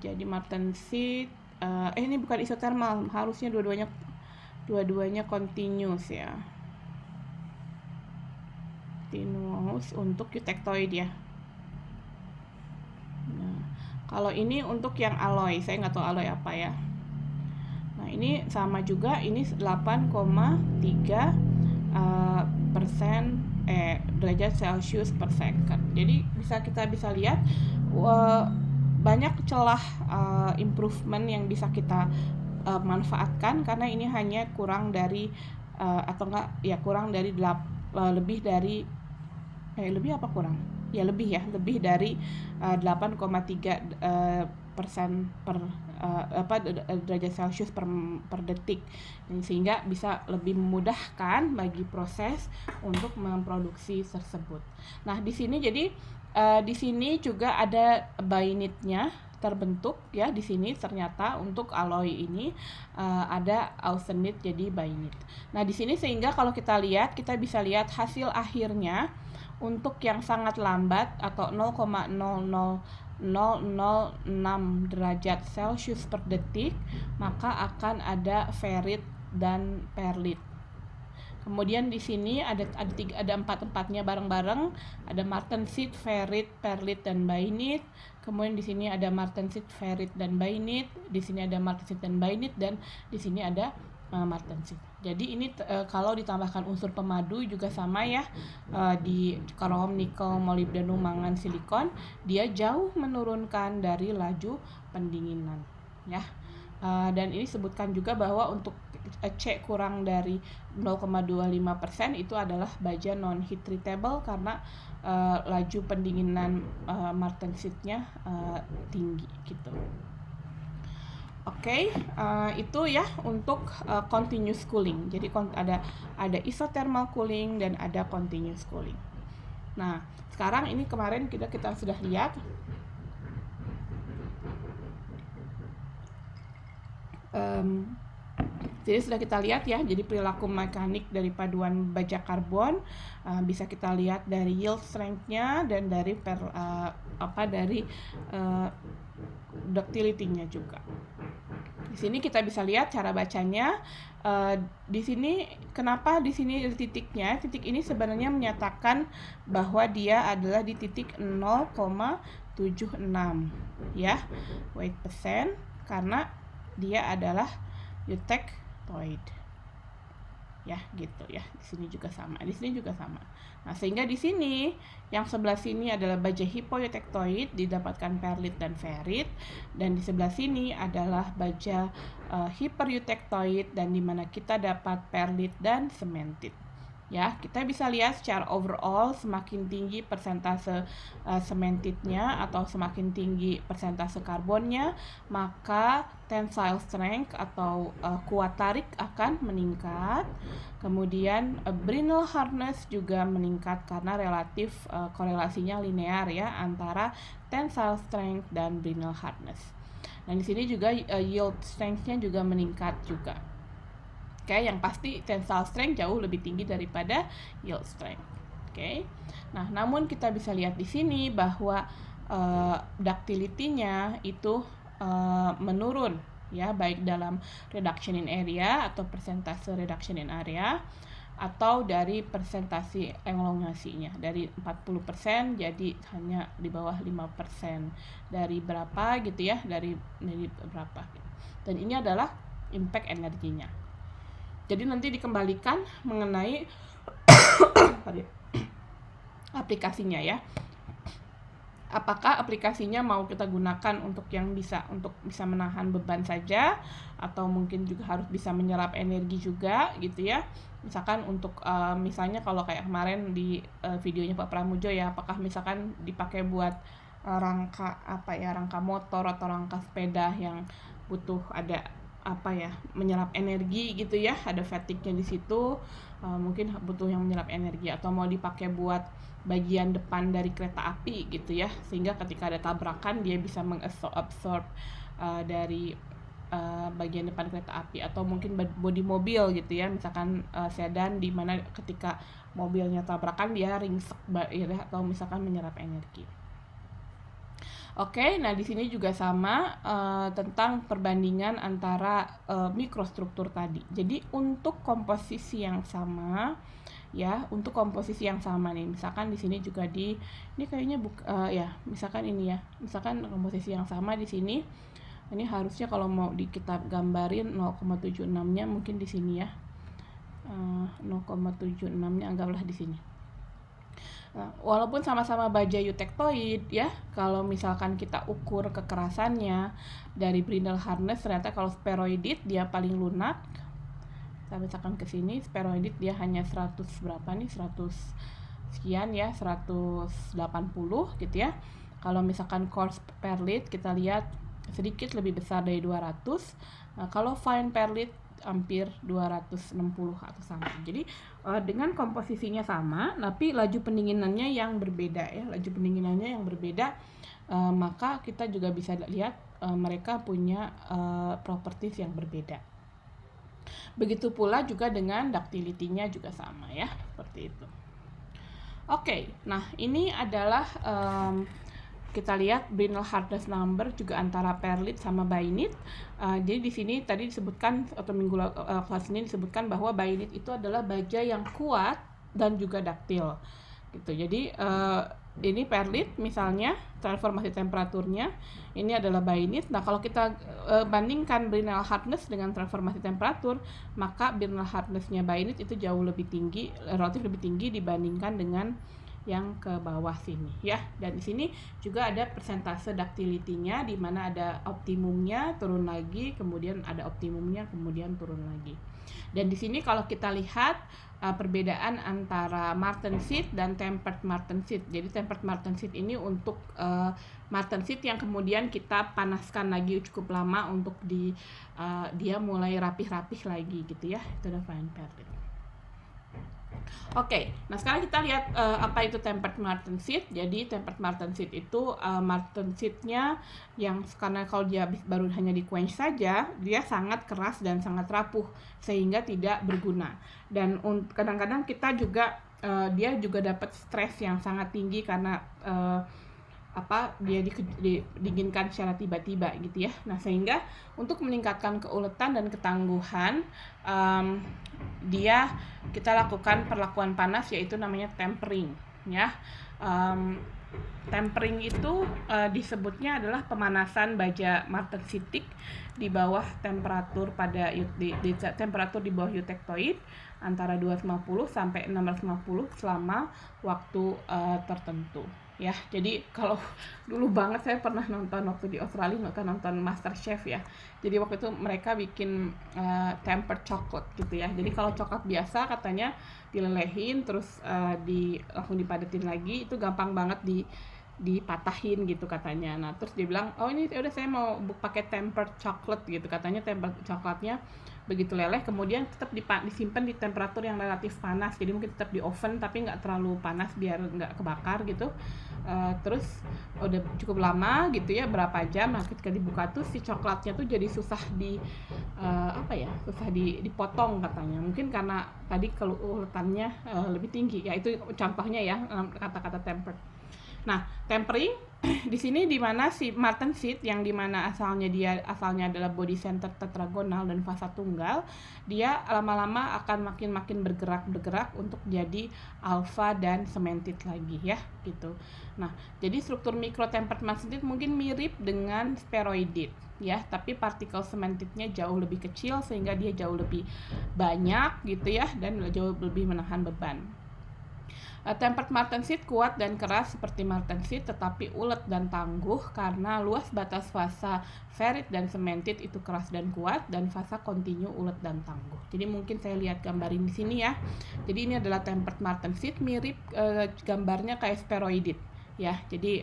Jadi martensit ini bukan isotermal, harusnya dua-duanya continuous ya, continuous untuk eutectoid ya. Nah, kalau ini untuk yang alloy, saya nggak tahu alloy apa ya. Nah, ini sama juga, ini 8,3 persen derajat Celcius per second. Jadi kita bisa lihat banyak celah improvement yang bisa kita manfaatkan, karena ini hanya kurang dari atau enggak ya kurang dari lebih dari lebih apa kurang? Ya lebih dari 8,3 persen per derajat Celcius per detik, sehingga bisa lebih memudahkan bagi proses untuk memproduksi tersebut. Nah, di sini jadi di sini juga ada bainitnya terbentuk ya. Di sini ternyata untuk alloy ini ada austenite jadi bainit. Nah, di sini sehingga kalau kita lihat, kita bisa lihat hasil akhirnya untuk yang sangat lambat atau 0,00006 derajat Celcius per detik, maka akan ada ferrit dan perlit. Kemudian di sini ada empat-empatnya bareng-bareng, ada martensit, ferrit, perlit, dan bainit. Kemudian di sini ada martensit, ferrit, dan bainit. Di sini ada martensit dan bainit, dan di sini ada martensit. Jadi ini kalau ditambahkan unsur pemadu juga sama ya, di krom, nikel, molibdenum, mangan, silikon, dia jauh menurunkan dari laju pendinginan ya. Dan ini sebutkan juga bahwa untuk C kurang dari 0,25% itu adalah baja non heat treatable, karena laju pendinginan martensitnya tinggi gitu. Oke, itu ya untuk continuous cooling. Jadi ada isothermal cooling dan ada continuous cooling. Nah, sekarang ini kemarin kita sudah lihat jadi sudah kita lihat ya, jadi perilaku mekanik dari paduan baja karbon bisa kita lihat dari yield strength-nya dan dari ductility-nya juga. Di sini kita bisa lihat cara bacanya. Di sini kenapa di sini titiknya? Titik ini sebenarnya menyatakan bahwa dia adalah di titik 0,76 ya, weight percent, karena dia adalah eutectoid. Ya, gitu ya. Di sini juga sama. Di sini juga sama. Nah, sehingga di sini yang sebelah sini adalah baja hipoeutectoid, didapatkan perlit dan ferrit, dan di sebelah sini adalah baja hipereutectoid, dan di mana kita dapat perlit dan cemented. Ya, kita bisa lihat secara overall semakin tinggi persentase cementednya atau semakin tinggi persentase karbonnya, maka tensile strength atau kuat tarik akan meningkat. Kemudian brittle hardness juga meningkat karena relatif korelasinya linear ya antara tensile strength dan brittle hardness. Dan di sini juga yield strength-nya juga meningkat juga. Oke, yang pasti tensile strength jauh lebih tinggi daripada yield strength. Oke. Nah, namun kita bisa lihat di sini bahwa ductility-nya itu menurun ya, baik dalam reduction in area atau persentase reduction in area, atau dari persentase elongasinya dari 40% jadi hanya di bawah 5%. Dari berapa gitu ya, dari berapa. Dan ini adalah impact energinya. Jadi nanti dikembalikan mengenai aplikasinya ya. Apakah aplikasinya mau kita gunakan untuk yang bisa menahan beban saja, atau mungkin juga harus bisa menyerap energi juga gitu ya. Misalkan untuk misalnya kalau kayak kemarin di videonya Pak Pramujo ya, apakah misalkan dipakai buat rangka motor atau rangka sepeda yang butuh ada menyerap energi gitu ya, ada fatigue-nya di situ, mungkin butuh yang menyerap energi, atau mau dipakai buat bagian depan dari kereta api gitu ya, sehingga ketika ada tabrakan dia bisa mengabsorb dari bagian depan kereta api, atau mungkin bodi mobil gitu ya, misalkan sedan, di mana ketika mobilnya tabrakan dia ringsek ya, atau misalkan menyerap energi. Oke, nah di sini juga sama tentang perbandingan antara mikrostruktur tadi. Jadi untuk komposisi yang sama, ya, untuk komposisi yang sama nih, misalkan di sini juga ini kayaknya ya, misalkan ini ya, misalkan komposisi yang sama di sini. Ini harusnya kalau mau kita gambarin 0,76-nya mungkin di sini ya. 0,76-nya anggaplah di sini. Nah, walaupun sama-sama baja eutektoid ya, kalau misalkan kita ukur kekerasannya dari brindle hardness, ternyata kalau spheroidit dia paling lunak. Saya misalkan ke sini, spheroidit dia hanya 100 berapa nih, 100 sekian ya, 180 gitu ya. Kalau misalkan coarse perlite kita lihat sedikit lebih besar dari 200. Nah, kalau fine perlite hampir 260 atau sama. Jadi dengan komposisinya sama, tapi laju pendinginannya yang berbeda ya, laju pendinginannya yang berbeda, maka kita juga bisa lihat mereka punya properties yang berbeda. Begitu pula juga dengan ductility-nya juga sama ya, seperti itu. Oke, nah ini adalah kita lihat brindle hardness number juga antara perlite sama bainite. Jadi di sini tadi disebutkan atau kelas ini disebutkan bahwa bainite itu adalah baja yang kuat dan juga duktil gitu. Jadi ini perlite misalnya transformasi temperaturnya, ini adalah bainite. Nah kalau kita bandingkan brindle hardness dengan transformasi temperatur, maka brindle hardness-nya bainite itu jauh lebih tinggi, relatif lebih tinggi dibandingkan dengan yang ke bawah sini ya. Dan di sini juga ada persentase ductility-nya, di mana ada optimumnya turun lagi, kemudian ada optimumnya kemudian turun lagi. Dan di sini kalau kita lihat perbedaan antara martensit dan tempered martensit. Jadi tempered martensit ini untuk martensit yang kemudian kita panaskan lagi cukup lama untuk dia mulai rapih-rapih lagi gitu ya. Itu ada fine perlite. Oke, nah sekarang kita lihat apa itu tempered martensit. Jadi tempered martensit itu martensitnya yang karena kalau dia baru hanya di quench saja, dia sangat keras dan sangat rapuh sehingga tidak berguna. Dan kadang-kadang kita juga dia juga dapat stres yang sangat tinggi karena dia dinginkan secara tiba-tiba gitu ya. Nah sehingga untuk meningkatkan keuletan dan ketangguhan, kita lakukan perlakuan panas, yaitu namanya tempering ya. Tempering itu disebutnya adalah pemanasan baja martensitik di bawah temperatur di temperatur di bawah eutektoid antara 250 sampai 650 selama waktu tertentu ya. Jadi kalau dulu banget saya pernah nonton waktu di Australia, nonton MasterChef ya. Jadi waktu itu mereka bikin tempered chocolate gitu ya. Jadi kalau coklat biasa katanya dilelehin terus langsung dipadetin lagi, itu gampang banget dipatahin gitu katanya. Nah terus dia bilang, oh ini udah saya mau pakai tempered chocolate gitu katanya. Tempered coklatnya begitu leleh, kemudian tetap disimpan di temperatur yang relatif panas. Jadi mungkin tetap di oven tapi nggak terlalu panas biar nggak kebakar gitu. Terus udah cukup lama gitu ya, berapa jam. Nah ketika dibuka tuh si coklatnya tuh jadi susah dipotong katanya. Mungkin karena tadi keuletannya lebih tinggi ya. Itu contohnya ya, kata-kata tempered. Nah, tempering di sini di mana si martensit yang dimana asalnya adalah body center tetragonal dan fasa tunggal, dia lama-lama akan makin bergerak untuk jadi alpha dan cemented lagi ya gitu. Nah, jadi struktur mikro tempered martensit mungkin mirip dengan spheroidit ya, tapi partikel cementednya jauh lebih kecil sehingga dia jauh lebih banyak gitu ya, dan jauh lebih menahan beban. Tempered martensit kuat dan keras seperti martensit, tetapi ulet dan tangguh karena luas batas fasa ferrit dan cemented itu keras dan kuat, dan fasa kontinu ulet dan tangguh. Jadi mungkin saya lihat gambarin di sini ya. Jadi ini adalah tempered martensit, mirip gambarnya kayak spheroidit ya. Jadi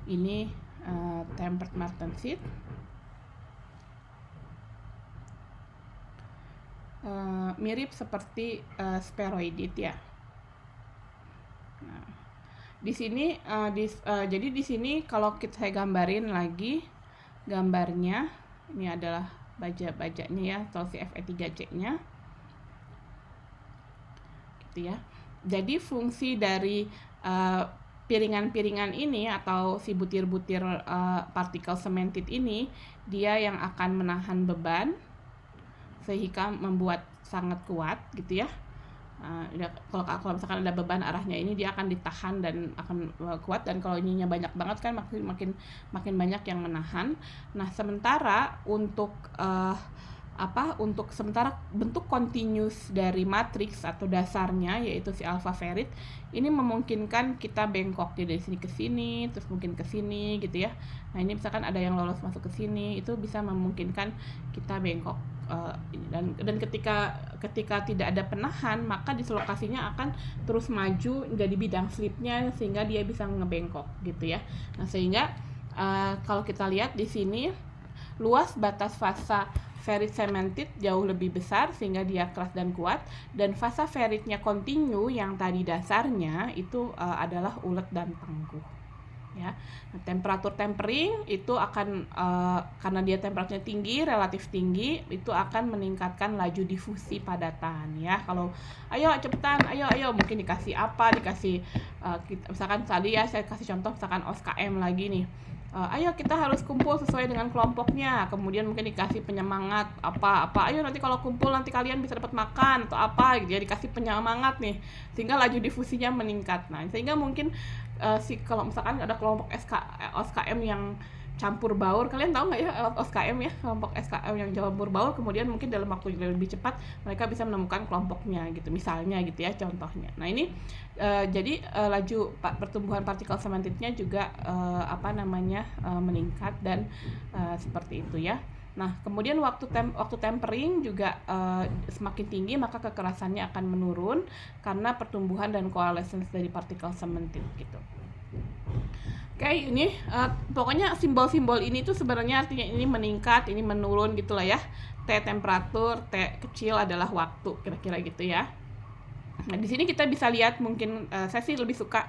ini tempered martensit. Mirip seperti spheroidit ya. Nah, di sini jadi di sini kalau saya gambarin lagi gambarnya, ini adalah bajanya ya, atau si Fe3C-nya gitu ya. Jadi fungsi dari piringan-piringan ini atau si butir-butir partikel cemented ini, dia yang akan menahan beban sehingga membuat sangat kuat gitu ya. Kalau misalkan ada beban arahnya ini, dia akan ditahan dan akan kuat, dan kalau ininya banyak banget kan makin banyak yang menahan. Nah, sementara untuk sementara bentuk continuous dari matriks atau dasarnya yaitu si alpha ferrit ini memungkinkan kita bengkok dari sini ke sini, terus mungkin ke sini gitu ya. Nah, ini misalkan ada yang lolos masuk ke sini, itu bisa memungkinkan kita bengkok. Dan ketika tidak ada penahan, maka dislokasinya akan terus maju jadi bidang slipnya sehingga dia bisa ngebengkok gitu ya. Nah, sehingga kalau kita lihat di sini luas batas fasa ferrit cemented jauh lebih besar sehingga dia keras dan kuat, dan fasa ferritnya kontinu yang tadi dasarnya itu adalah ulet dan tangguh ya. Nah, temperatur tempering itu akan karena dia temperaturnya tinggi, relatif tinggi, itu akan meningkatkan laju difusi padatan ya. Kalau ayo cepetan, ayo mungkin dikasih apa, misalkan tadi ya saya kasih contoh misalkan OSKM lagi nih. Ayo kita harus kumpul sesuai dengan kelompoknya, kemudian mungkin dikasih penyemangat apa, ayo nanti kalau kumpul nanti kalian bisa dapat makan atau apa gitu ya, dikasih penyemangat nih sehingga laju difusinya meningkat. Nah, sehingga mungkin kalau misalkan ada kelompok OSKM yang campur baur, kalian tahu nggak ya OSKM ya, kelompok SKM yang campur baur, kemudian mungkin dalam waktu yang lebih cepat mereka bisa menemukan kelompoknya gitu misalnya gitu ya contohnya. Nah, ini jadi laju pertumbuhan partikel cementednya juga meningkat dan seperti itu ya. Nah, kemudian waktu tempering juga semakin tinggi maka kekerasannya akan menurun karena pertumbuhan dan coalescence dari partikel cemented gitu. Oke, ini pokoknya simbol-simbol ini tuh sebenarnya artinya ini meningkat, ini menurun gitulah ya. T temperatur, T kecil adalah waktu, kira-kira gitu ya. Nah, di sini kita bisa lihat mungkin saya sih lebih suka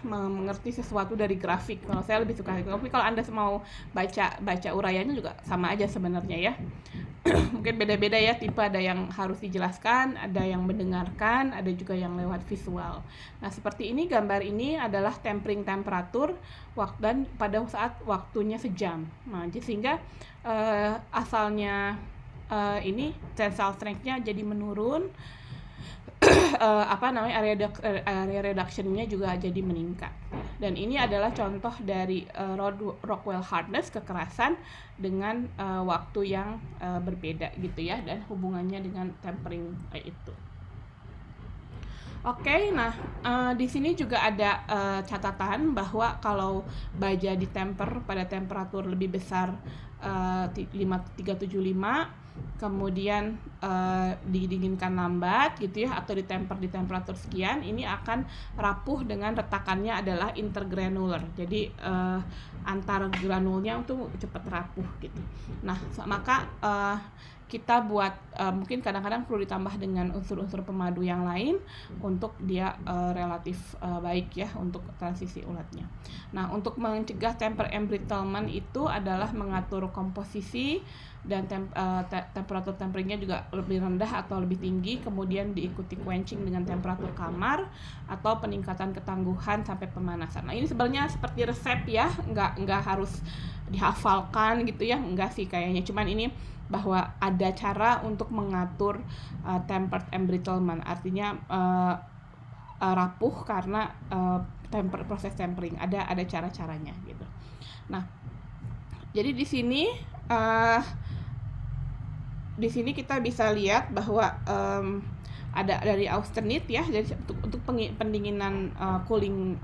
mengerti sesuatu dari grafik. Kalau saya lebih suka tapi kalau Anda mau baca uraiannya juga sama aja sebenarnya ya. Mungkin beda-beda ya tipe, ada yang harus dijelaskan, ada yang mendengarkan, ada juga yang lewat visual. Nah, seperti ini gambar ini adalah tempering temperatur dan pada saat waktunya sejam. Nah, sehingga asalnya ini tensile strength-nya jadi menurun, area reduction-nya juga jadi meningkat. Dan ini adalah contoh dari Rockwell hardness, kekerasan dengan waktu yang berbeda gitu ya, dan hubungannya dengan tempering itu. Oke, nah di sini juga ada catatan bahwa kalau baja ditemper pada temperatur lebih besar 375, kemudian didinginkan lambat gitu ya, atau ditemper di temperatur sekian, ini akan rapuh dengan retakannya adalah intergranular. Jadi antar granulnya itu cepat rapuh gitu. Nah, maka kita buat mungkin kadang-kadang perlu ditambah dengan unsur-unsur pemadu yang lain untuk dia relatif baik ya untuk transisi ulatnya. Nah, untuk mencegah temper embrittlement itu adalah mengatur komposisi dan temperatur temperingnya juga lebih rendah atau lebih tinggi, kemudian diikuti quenching dengan temperatur kamar atau peningkatan ketangguhan sampai pemanasan. Nah, ini sebenarnya seperti resep ya, nggak harus dihafalkan gitu ya, enggak sih kayaknya, cuman ini bahwa ada cara untuk mengatur tempered embrittlement, artinya rapuh karena proses tempering, ada cara-caranya gitu. Nah, jadi di sini kita bisa lihat bahwa ada dari Austenit ya, jadi untuk pendinginan cooling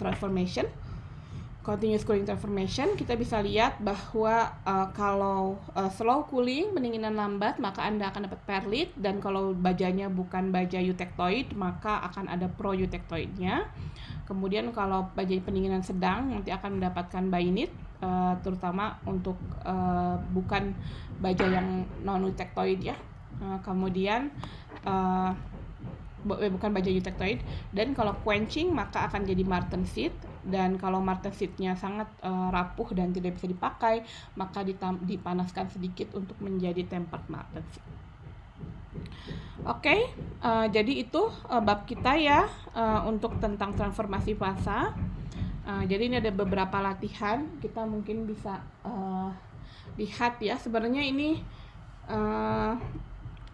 transformation, continuous cooling transformation, kita bisa lihat bahwa kalau slow cooling, pendinginan lambat, maka Anda akan dapat perlit, dan kalau bajanya bukan baja eutectoid maka akan ada pro-eutectoidnya. Kemudian kalau baja pendinginan sedang nanti akan mendapatkan bainit, terutama untuk bukan baja yang non-eutectoid ya. Kemudian bukan baja eutectoid, dan kalau quenching maka akan jadi martensit, dan kalau martensitnya sangat rapuh dan tidak bisa dipakai maka dipanaskan sedikit untuk menjadi tempered martensit. Oke, jadi itu bab kita ya untuk tentang transformasi fasa. Jadi ini ada beberapa latihan, kita mungkin bisa lihat ya. Sebenarnya ini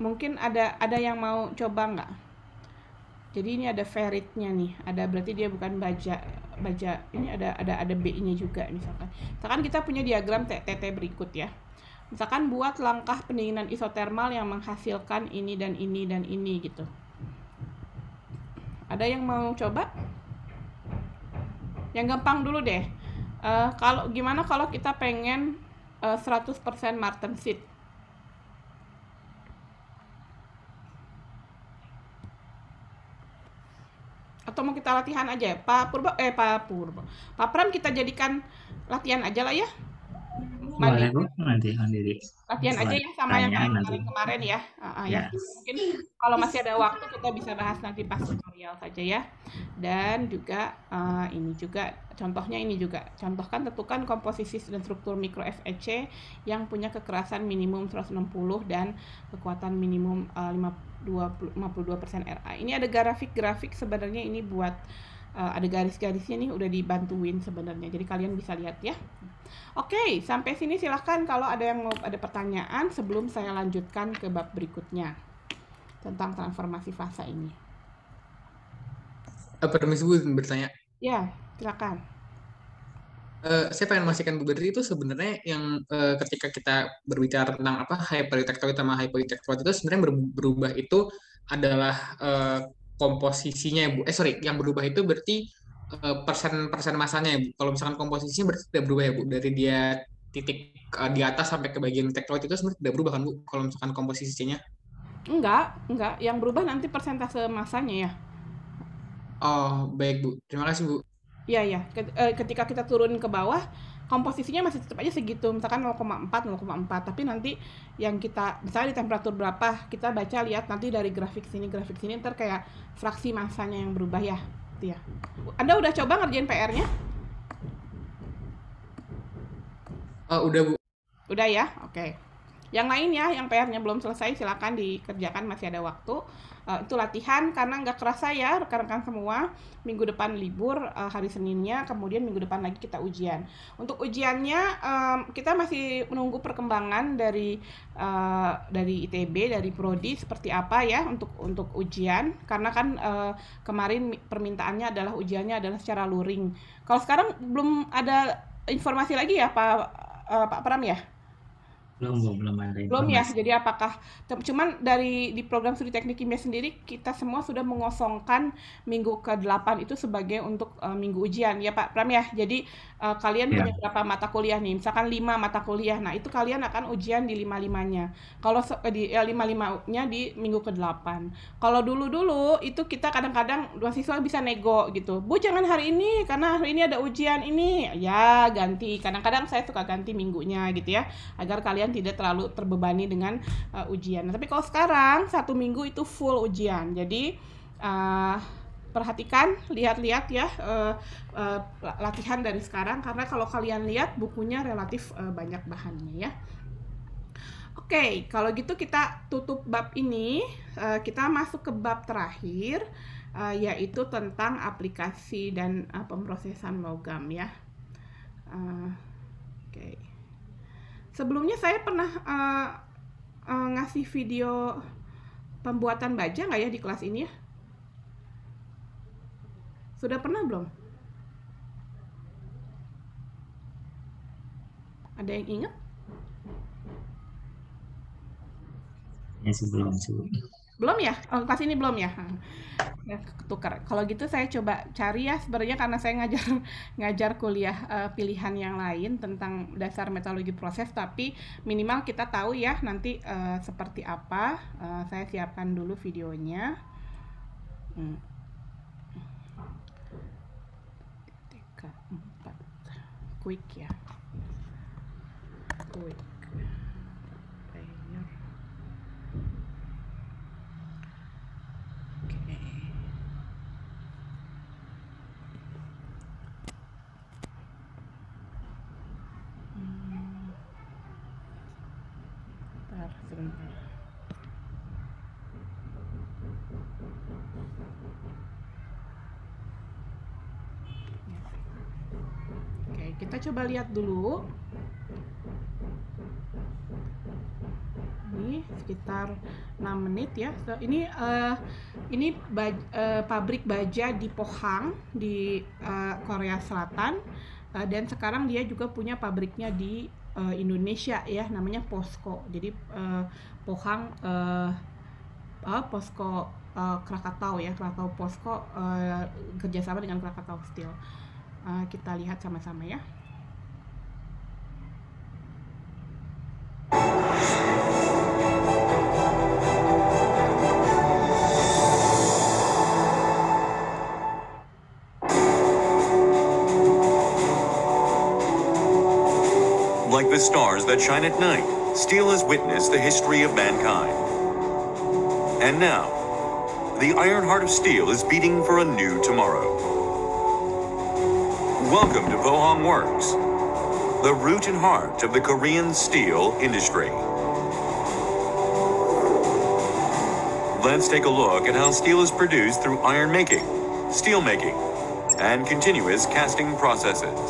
mungkin ada yang mau coba nggak? Jadi ini ada feritnya nih, ada berarti dia bukan baja baja. Ini ada B-nya juga misalkan. Misalkan kita punya diagram TT berikut ya. Misalkan buat langkah pendinginan isotermal yang menghasilkan ini dan ini dan ini gitu. Ada yang mau coba? Yang gampang dulu deh. Kalau gimana kalau kita pengen 100% martensit? Atau mau kita latihan aja? Pak Pram kita jadikan latihan aja lah ya. Boleh Bu, nanti sendiri. Latihan aja ya sama yang kayak kemarin ya. Ya. Mungkin kalau masih ada waktu kita bisa bahas nanti pas tutorial saja ya. Dan juga ini juga contohnya ini juga. Contohkan tentukan komposisi dan struktur mikro FEC yang punya kekerasan minimum 160 dan kekuatan minimum 52% Ra. Ini ada grafik-grafik sebenarnya ini buat ada garis-garisnya nih udah dibantuin sebenarnya. Jadi kalian bisa lihat ya. Oke, sampai sini silahkan kalau ada yang mau ada pertanyaan sebelum saya lanjutkan ke bab berikutnya tentang transformasi fasa ini. Permisi Bu bertanya. Ya, silakan. Saya pengen memastikan Bu berarti itu sebenarnya yang ketika kita berbicara tentang apa hypertektoid sama hypotektoid itu sebenarnya berubah itu adalah komposisinya ya Bu. Yang berubah itu berarti persen masanya ya Bu. Kalau misalkan komposisinya berarti tidak berubah ya Bu. Dari dia titik di atas sampai ke bagian tektoid itu sebenarnya tidak berubah kan Bu. Kalau misalkan komposisinya. Enggak. Yang berubah nanti persentase masanya ya. Oh, baik Bu. Terima kasih Bu. Iya. Ketika kita turun ke bawah, komposisinya masih tetap aja segitu, misalkan 0,4, 0,4. Tapi nanti yang kita, misalnya di temperatur berapa, kita baca lihat nanti dari grafik sini, ntar kayak fraksi masanya yang berubah ya. Gitu ya. Anda udah coba ngerjain PR-nya? Udah Bu. Udah ya? Oke. Yang lain ya, yang PR-nya belum selesai silakan dikerjakan, masih ada waktu. Itu latihan karena nggak kerasa ya rekan-rekan semua. Minggu depan libur hari Seninnya, kemudian minggu depan lagi kita ujian. Untuk ujiannya kita masih menunggu perkembangan dari ITB, dari Prodi seperti apa ya untuk ujian. Karena kan kemarin permintaannya adalah ujiannya adalah secara luring. Kalau sekarang belum ada informasi lagi ya Pak Pram ya? Belum ada informasi. Belum ya, jadi apakah cuman di program studi teknik kimia sendiri kita semua sudah mengosongkan minggu ke-8 itu sebagai untuk minggu ujian ya Pak Pram ya. Jadi kalian punya berapa mata kuliah nih? Misalkan 5 mata kuliah. Nah, itu kalian akan ujian di 5-5-nya. Kalau di 5-5-nya di minggu ke-8. Kalau dulu itu kita kadang-kadang mahasiswa bisa nego gitu. Bu, jangan hari ini karena hari ini ada ujian ini. Ya, ganti. Kadang-kadang saya suka ganti minggunya gitu ya, agar kalian tidak terlalu terbebani dengan ujian. Tapi kalau sekarang 1 minggu itu full ujian. Jadi perhatikan, lihat-lihat ya latihan dari sekarang karena kalau kalian lihat bukunya relatif banyak bahannya ya. Oke, kalau gitu kita tutup bab ini, kita masuk ke bab terakhir yaitu tentang aplikasi dan pemrosesan logam ya. Oke. Sebelumnya saya pernah ngasih video pembuatan baja nggak ya di kelas ini ya? Sudah pernah belum? Ada yang ingat? Ya sebelum. Belum ya? Kelas ini belum ya? Ya, ketukar. Kalau gitu saya coba cari ya, sebenarnya karena saya ngajar kuliah pilihan yang lain tentang dasar metodologi proses, tapi minimal kita tahu ya nanti seperti apa. Saya siapkan dulu videonya. TK4 quick ya. Quick. Sebentar. kita coba lihat dulu. Ini sekitar 6 menit ya. So, ini pabrik baja di Pohang di Korea Selatan, dan sekarang dia juga punya pabriknya di Indonesia ya, namanya POSCO. Jadi Pohang POSCO Krakatau ya, Krakatau POSCO kerjasama dengan Krakatau Steel. Kita lihat sama-sama ya. Like the stars that shine at night, steel has witnessed the history of mankind. And now, the iron heart of steel is beating for a new tomorrow. Welcome to Pohang Works, the root and heart of the Korean steel industry. Let's take a look at how steel is produced through iron making, steel making, and continuous casting processes.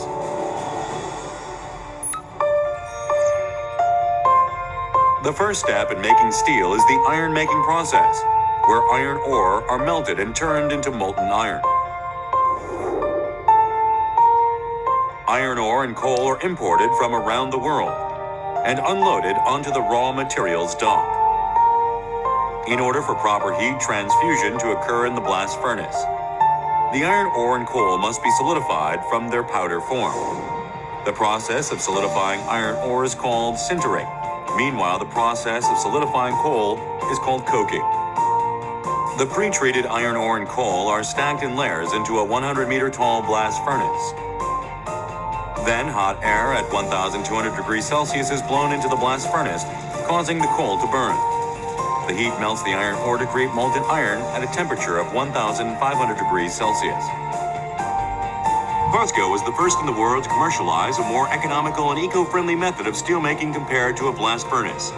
The first step in making steel is the iron making process, where iron ore are melted and turned into molten iron. Iron ore and coal are imported from around the world and unloaded onto the raw materials dock. In order for proper heat transfusion to occur in the blast furnace, the iron ore and coal must be solidified from their powder form. The process of solidifying iron ore is called sintering. Meanwhile, the process of solidifying coal is called coking. The pre-treated iron ore and coal are stacked in layers into a 100-meter tall blast furnace. Then hot air at 1,200 degrees Celsius is blown into the blast furnace, causing the coal to burn. The heat melts the iron ore to create molten iron at a temperature of 1,500 degrees Celsius. POSCO was the first in the world to commercialize a more economical and eco-friendly method of steelmaking compared to a blast furnace.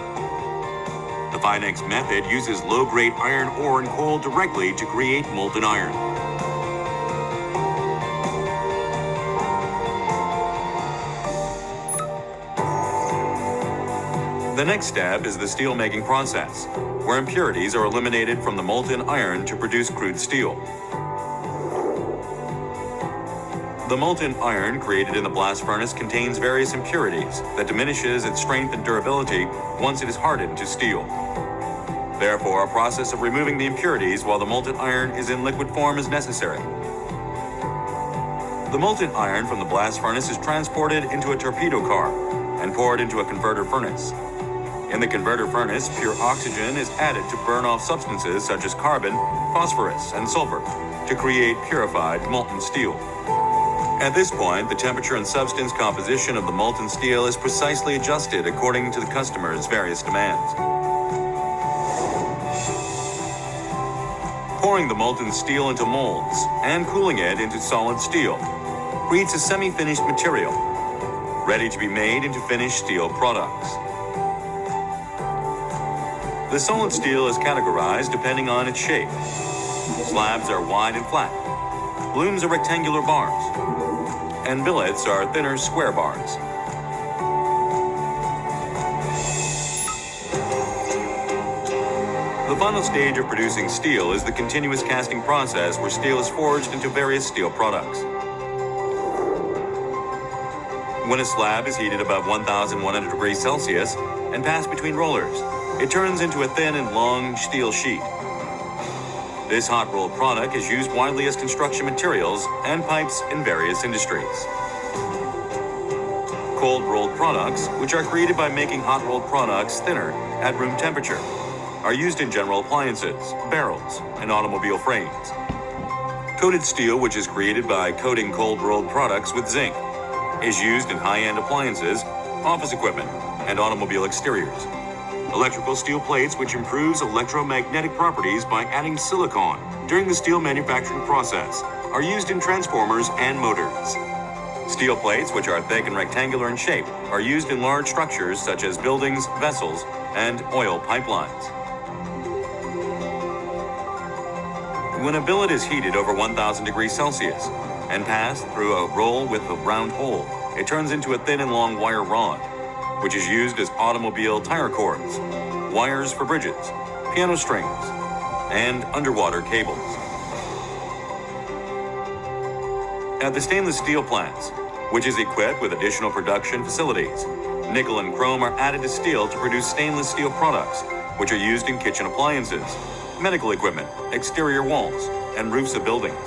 The Finex method uses low-grade iron ore and coal directly to create molten iron. The next step is the steelmaking process, where impurities are eliminated from the molten iron to produce crude steel. The molten iron created in the blast furnace contains various impurities that diminishes its strength and durability once it is hardened to steel. Therefore, a process of removing the impurities while the molten iron is in liquid form is necessary. The molten iron from the blast furnace is transported into a torpedo car and poured into a converter furnace. In the converter furnace, pure oxygen is added to burn off substances such as carbon, phosphorus, and sulfur to create purified molten steel. At this point, the temperature and substance composition of the molten steel is precisely adjusted according to the customer's various demands. Pouring the molten steel into molds and cooling it into solid steel creates a semi-finished material, ready to be made into finished steel products. The solid steel is categorized depending on its shape. Slabs are wide and flat, blooms are rectangular bars, and billets are thinner square bars. The final stage of producing steel is the continuous casting process, where steel is forged into various steel products. When a slab is heated above 1,100 degrees Celsius and passed between rollers, it turns into a thin and long steel sheet. This hot rolled product is used widely as construction materials and pipes in various industries. Cold rolled products, which are created by making hot rolled products thinner at room temperature, are used in general appliances, barrels, and automobile frames. Coated steel, which is created by coating cold rolled products with zinc, is used in high-end appliances, office equipment, and automobile exteriors. Electrical steel plates, which improves electromagnetic properties by adding silicon during the steel manufacturing process, are used in transformers and motors. Steel plates, which are thick and rectangular in shape, are used in large structures such as buildings, vessels, and oil pipelines. When a billet is heated over 1,000 degrees Celsius and passed through a roll with a round hole, it turns into a thin and long wire rod, which is used as automobile tire cords, wires for bridges, piano strings, and underwater cables. At the stainless steel plants, which is equipped with additional production facilities, nickel and chrome are added to steel to produce stainless steel products, which are used in kitchen appliances, medical equipment, exterior walls, and roofs of buildings.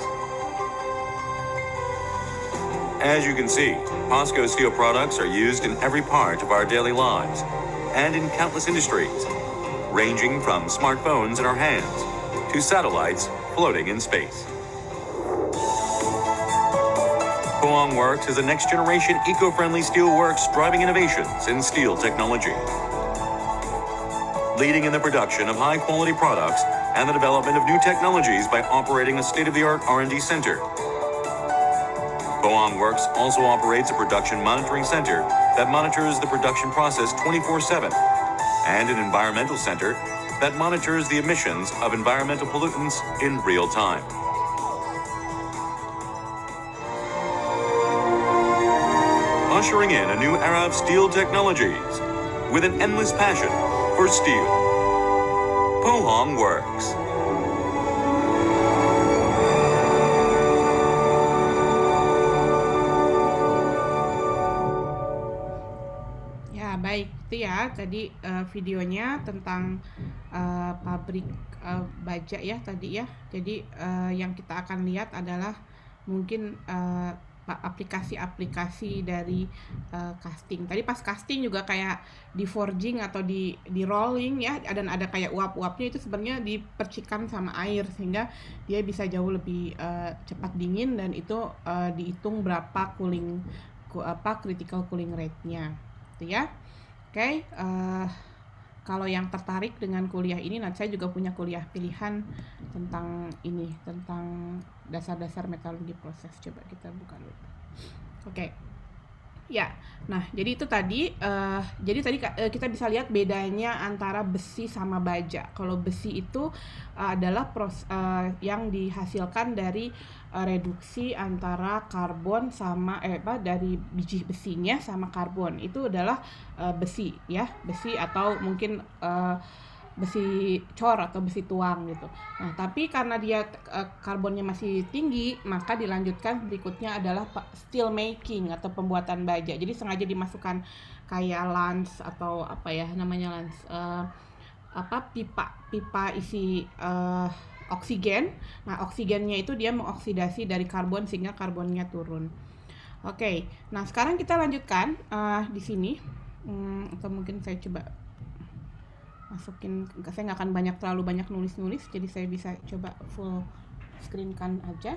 As you can see, POSCO steel products are used in every part of our daily lives and in countless industries, ranging from smartphones in our hands to satellites floating in space. Pohang Works is a next-generation eco-friendly steelworks driving innovations in steel technology, leading in the production of high-quality products and the development of new technologies by operating a state-of-the-art R&D center. Pohang Works also operates a production monitoring center that monitors the production process 24/7 and an environmental center that monitors the emissions of environmental pollutants in real time. Ushering in a new era of steel technologies with an endless passion for steel. Pohang Works. Ya, baik. Itu ya tadi videonya tentang pabrik baja ya tadi ya. Jadi yang kita akan lihat adalah mungkin aplikasi-aplikasi dari casting. Tadi pas casting juga kayak di forging atau di rolling ya, dan ada kayak uap-uapnya, itu sebenarnya dipercikan sama air sehingga dia bisa jauh lebih cepat dingin, dan itu dihitung berapa critical cooling rate-nya. Itu ya. Oke, kalau yang tertarik dengan kuliah ini, nanti saya juga punya kuliah pilihan tentang ini, tentang dasar-dasar metalurgi proses. Coba kita buka dulu. Oke. Ya, nah jadi itu tadi, kita bisa lihat bedanya antara besi sama baja. Kalau besi itu adalah yang dihasilkan dari reduksi antara karbon sama dari biji besinya sama karbon. Itu adalah besi ya, besi atau mungkin besi cor atau besi tuang gitu. Nah, tapi karena dia karbonnya masih tinggi, maka dilanjutkan berikutnya adalah steel making atau pembuatan baja. Jadi sengaja dimasukkan kayak lans atau apa ya namanya, lans pipa isi oksigen. Nah, oksigennya itu dia mengoksidasi dari karbon sehingga karbonnya turun. Oke. Nah, sekarang kita lanjutkan di sini, atau mungkin saya coba masukin, saya nggak akan terlalu banyak nulis-nulis, jadi saya bisa coba full screen kan aja.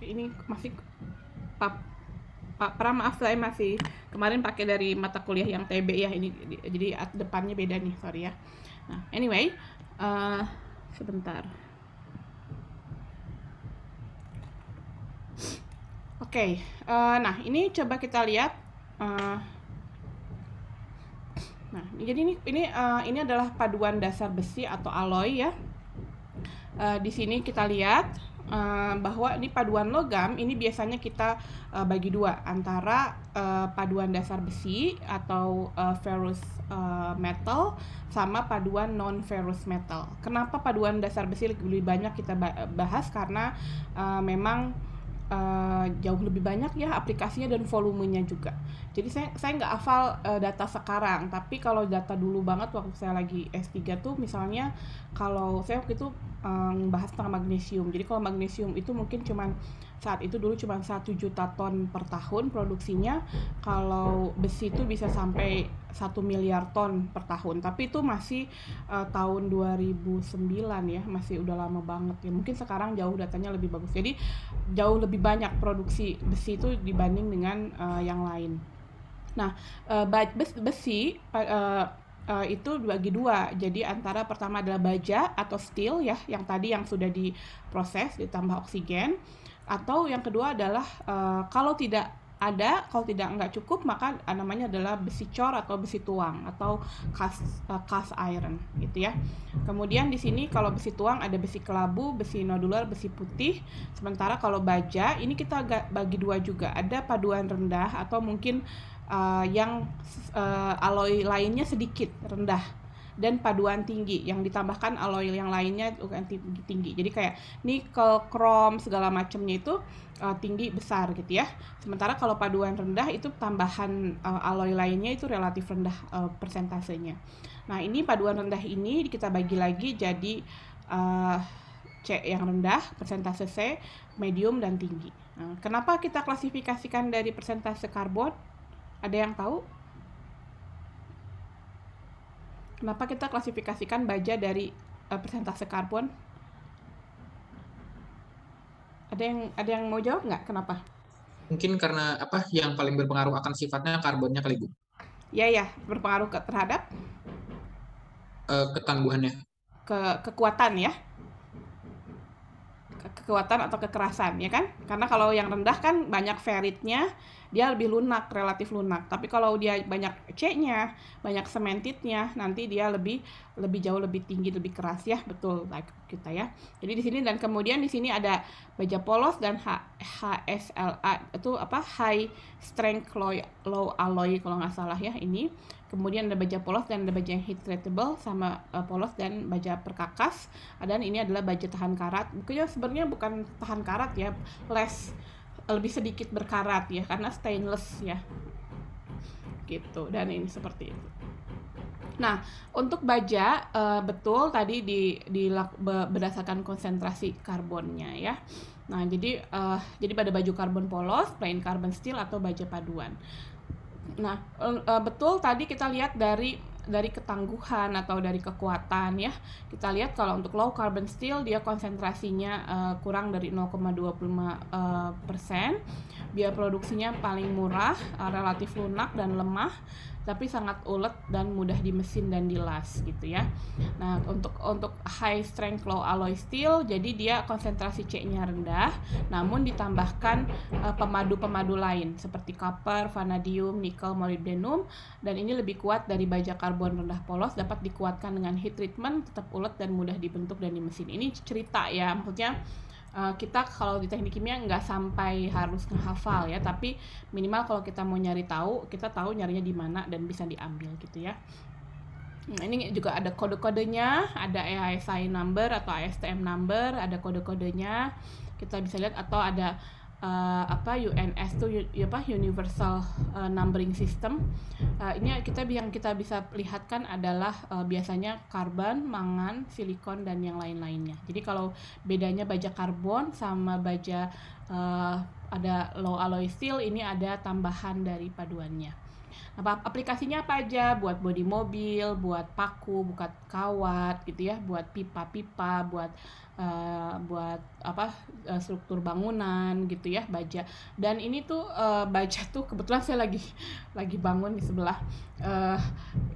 Ini masih maaf, saya masih kemarin pakai dari mata kuliah yang TB ya, ini jadi depannya beda nih, sorry ya. Nah, anyway, sebentar. Oke, nah ini coba kita lihat. Nah, jadi ini adalah paduan dasar besi atau alloy ya. Di sini kita lihat bahwa ini paduan logam ini biasanya kita bagi dua, antara paduan dasar besi atau ferrous metal sama paduan non ferrous metal. Kenapa paduan dasar besi lebih banyak kita bahas? Karena memang jauh lebih banyak ya aplikasinya dan volumenya juga. Jadi saya nggak hafal data sekarang, tapi kalau data dulu banget waktu saya lagi S3 tuh, misalnya kalau saya waktu itu bahas tentang magnesium. Jadi kalau magnesium itu mungkin saat itu dulu cuma 1 juta ton per tahun produksinya. Kalau besi itu bisa sampai 1 miliar ton per tahun. Tapi itu masih tahun 2009 ya, masih udah lama banget ya. Mungkin sekarang jauh datanya lebih bagus. Jadi jauh lebih banyak produksi besi itu dibanding dengan yang lain. Nah, besi itu bagi dua. Jadi antara pertama adalah baja atau steel ya, yang tadi yang sudah diproses ditambah oksigen, atau yang kedua adalah kalau tidak ada, kalau tidak nggak cukup maka namanya adalah besi cor atau besi tuang atau cast iron gitu ya. Kemudian di sini kalau besi tuang ada besi kelabu, besi nodular, besi putih. Sementara kalau baja ini kita bagi dua juga, ada paduan rendah atau mungkin yang alloy lainnya sedikit rendah, dan paduan tinggi yang ditambahkan alloy yang lainnya tinggi. Jadi kayak nikel, krom segala macamnya itu tinggi besar gitu ya. Sementara kalau paduan rendah itu tambahan alloy lainnya itu relatif rendah persentasenya. Nah, ini paduan rendah ini kita bagi lagi jadi C yang rendah, persentase C, medium dan tinggi. Nah, kenapa kita klasifikasikan dari persentase karbon? Ada yang tahu? Kenapa kita klasifikasikan baja dari persentase karbon? Ada yang mau jawab nggak? Kenapa? Mungkin karena apa yang paling berpengaruh akan sifatnya karbonnya kali, Bu? Ya, berpengaruh terhadap Ketangguhannya. kekuatan ya. Kekuatan atau kekerasan ya kan? Karena kalau yang rendah kan banyak feritnya, dia lebih lunak, relatif lunak. Tapi kalau dia banyak C-nya, banyak cementitnya, nanti dia lebih jauh lebih tinggi, lebih keras ya, betul like kita ya. Jadi di sini, dan kemudian di sini ada baja polos dan HSLA itu apa? High strength low alloy kalau nggak salah ya ini. Kemudian ada baja polos dan ada baja yang heat treatable sama polos dan baja perkakas. Dan ini adalah baja tahan karat. Sebenarnya bukan tahan karat ya, lebih sedikit berkarat ya, karena stainless ya. Gitu. Dan ini seperti itu. Nah, untuk baja betul tadi berdasarkan konsentrasi karbonnya ya. Nah, jadi pada baju karbon polos, plain carbon steel atau baja paduan. Nah, betul tadi kita lihat dari ketangguhan atau dari kekuatan ya. Kita lihat kalau untuk low carbon steel dia konsentrasinya kurang dari 0,25%. Biaya produksinya paling murah, relatif lunak dan lemah, tapi sangat ulet dan mudah di mesin dan dilas gitu ya. Nah, untuk high strength low alloy steel, jadi dia konsentrasi C-nya rendah, namun ditambahkan pemadu-pemadu lain seperti copper, vanadium, nikel, molybdenum, dan ini lebih kuat dari baja karbon rendah polos, dapat dikuatkan dengan heat treatment, tetap ulet dan mudah dibentuk dan di mesin. Ini cerita ya, maksudnya kita kalau di teknik kimia nggak sampai harus menghafal ya, tapi minimal kalau kita mau nyari tahu, kita tahu nyarinya di mana dan bisa diambil gitu ya. Nah, ini juga ada kode-kodenya, ada ASI number atau ASTM number, ada kode-kodenya kita bisa lihat, atau ada UNS itu Universal Numbering System. Ini yang kita bisa lihatkan adalah biasanya karbon, mangan, silikon dan yang lain-lainnya. Jadi kalau bedanya baja karbon sama baja ada low alloy steel, ini ada tambahan dari paduannya. Aplikasinya apa aja? Buat bodi mobil, buat paku, buat kawat gitu ya, buat pipa-pipa, buat struktur bangunan gitu ya, baja. Dan ini tuh baja tuh kebetulan saya lagi bangun di sebelah.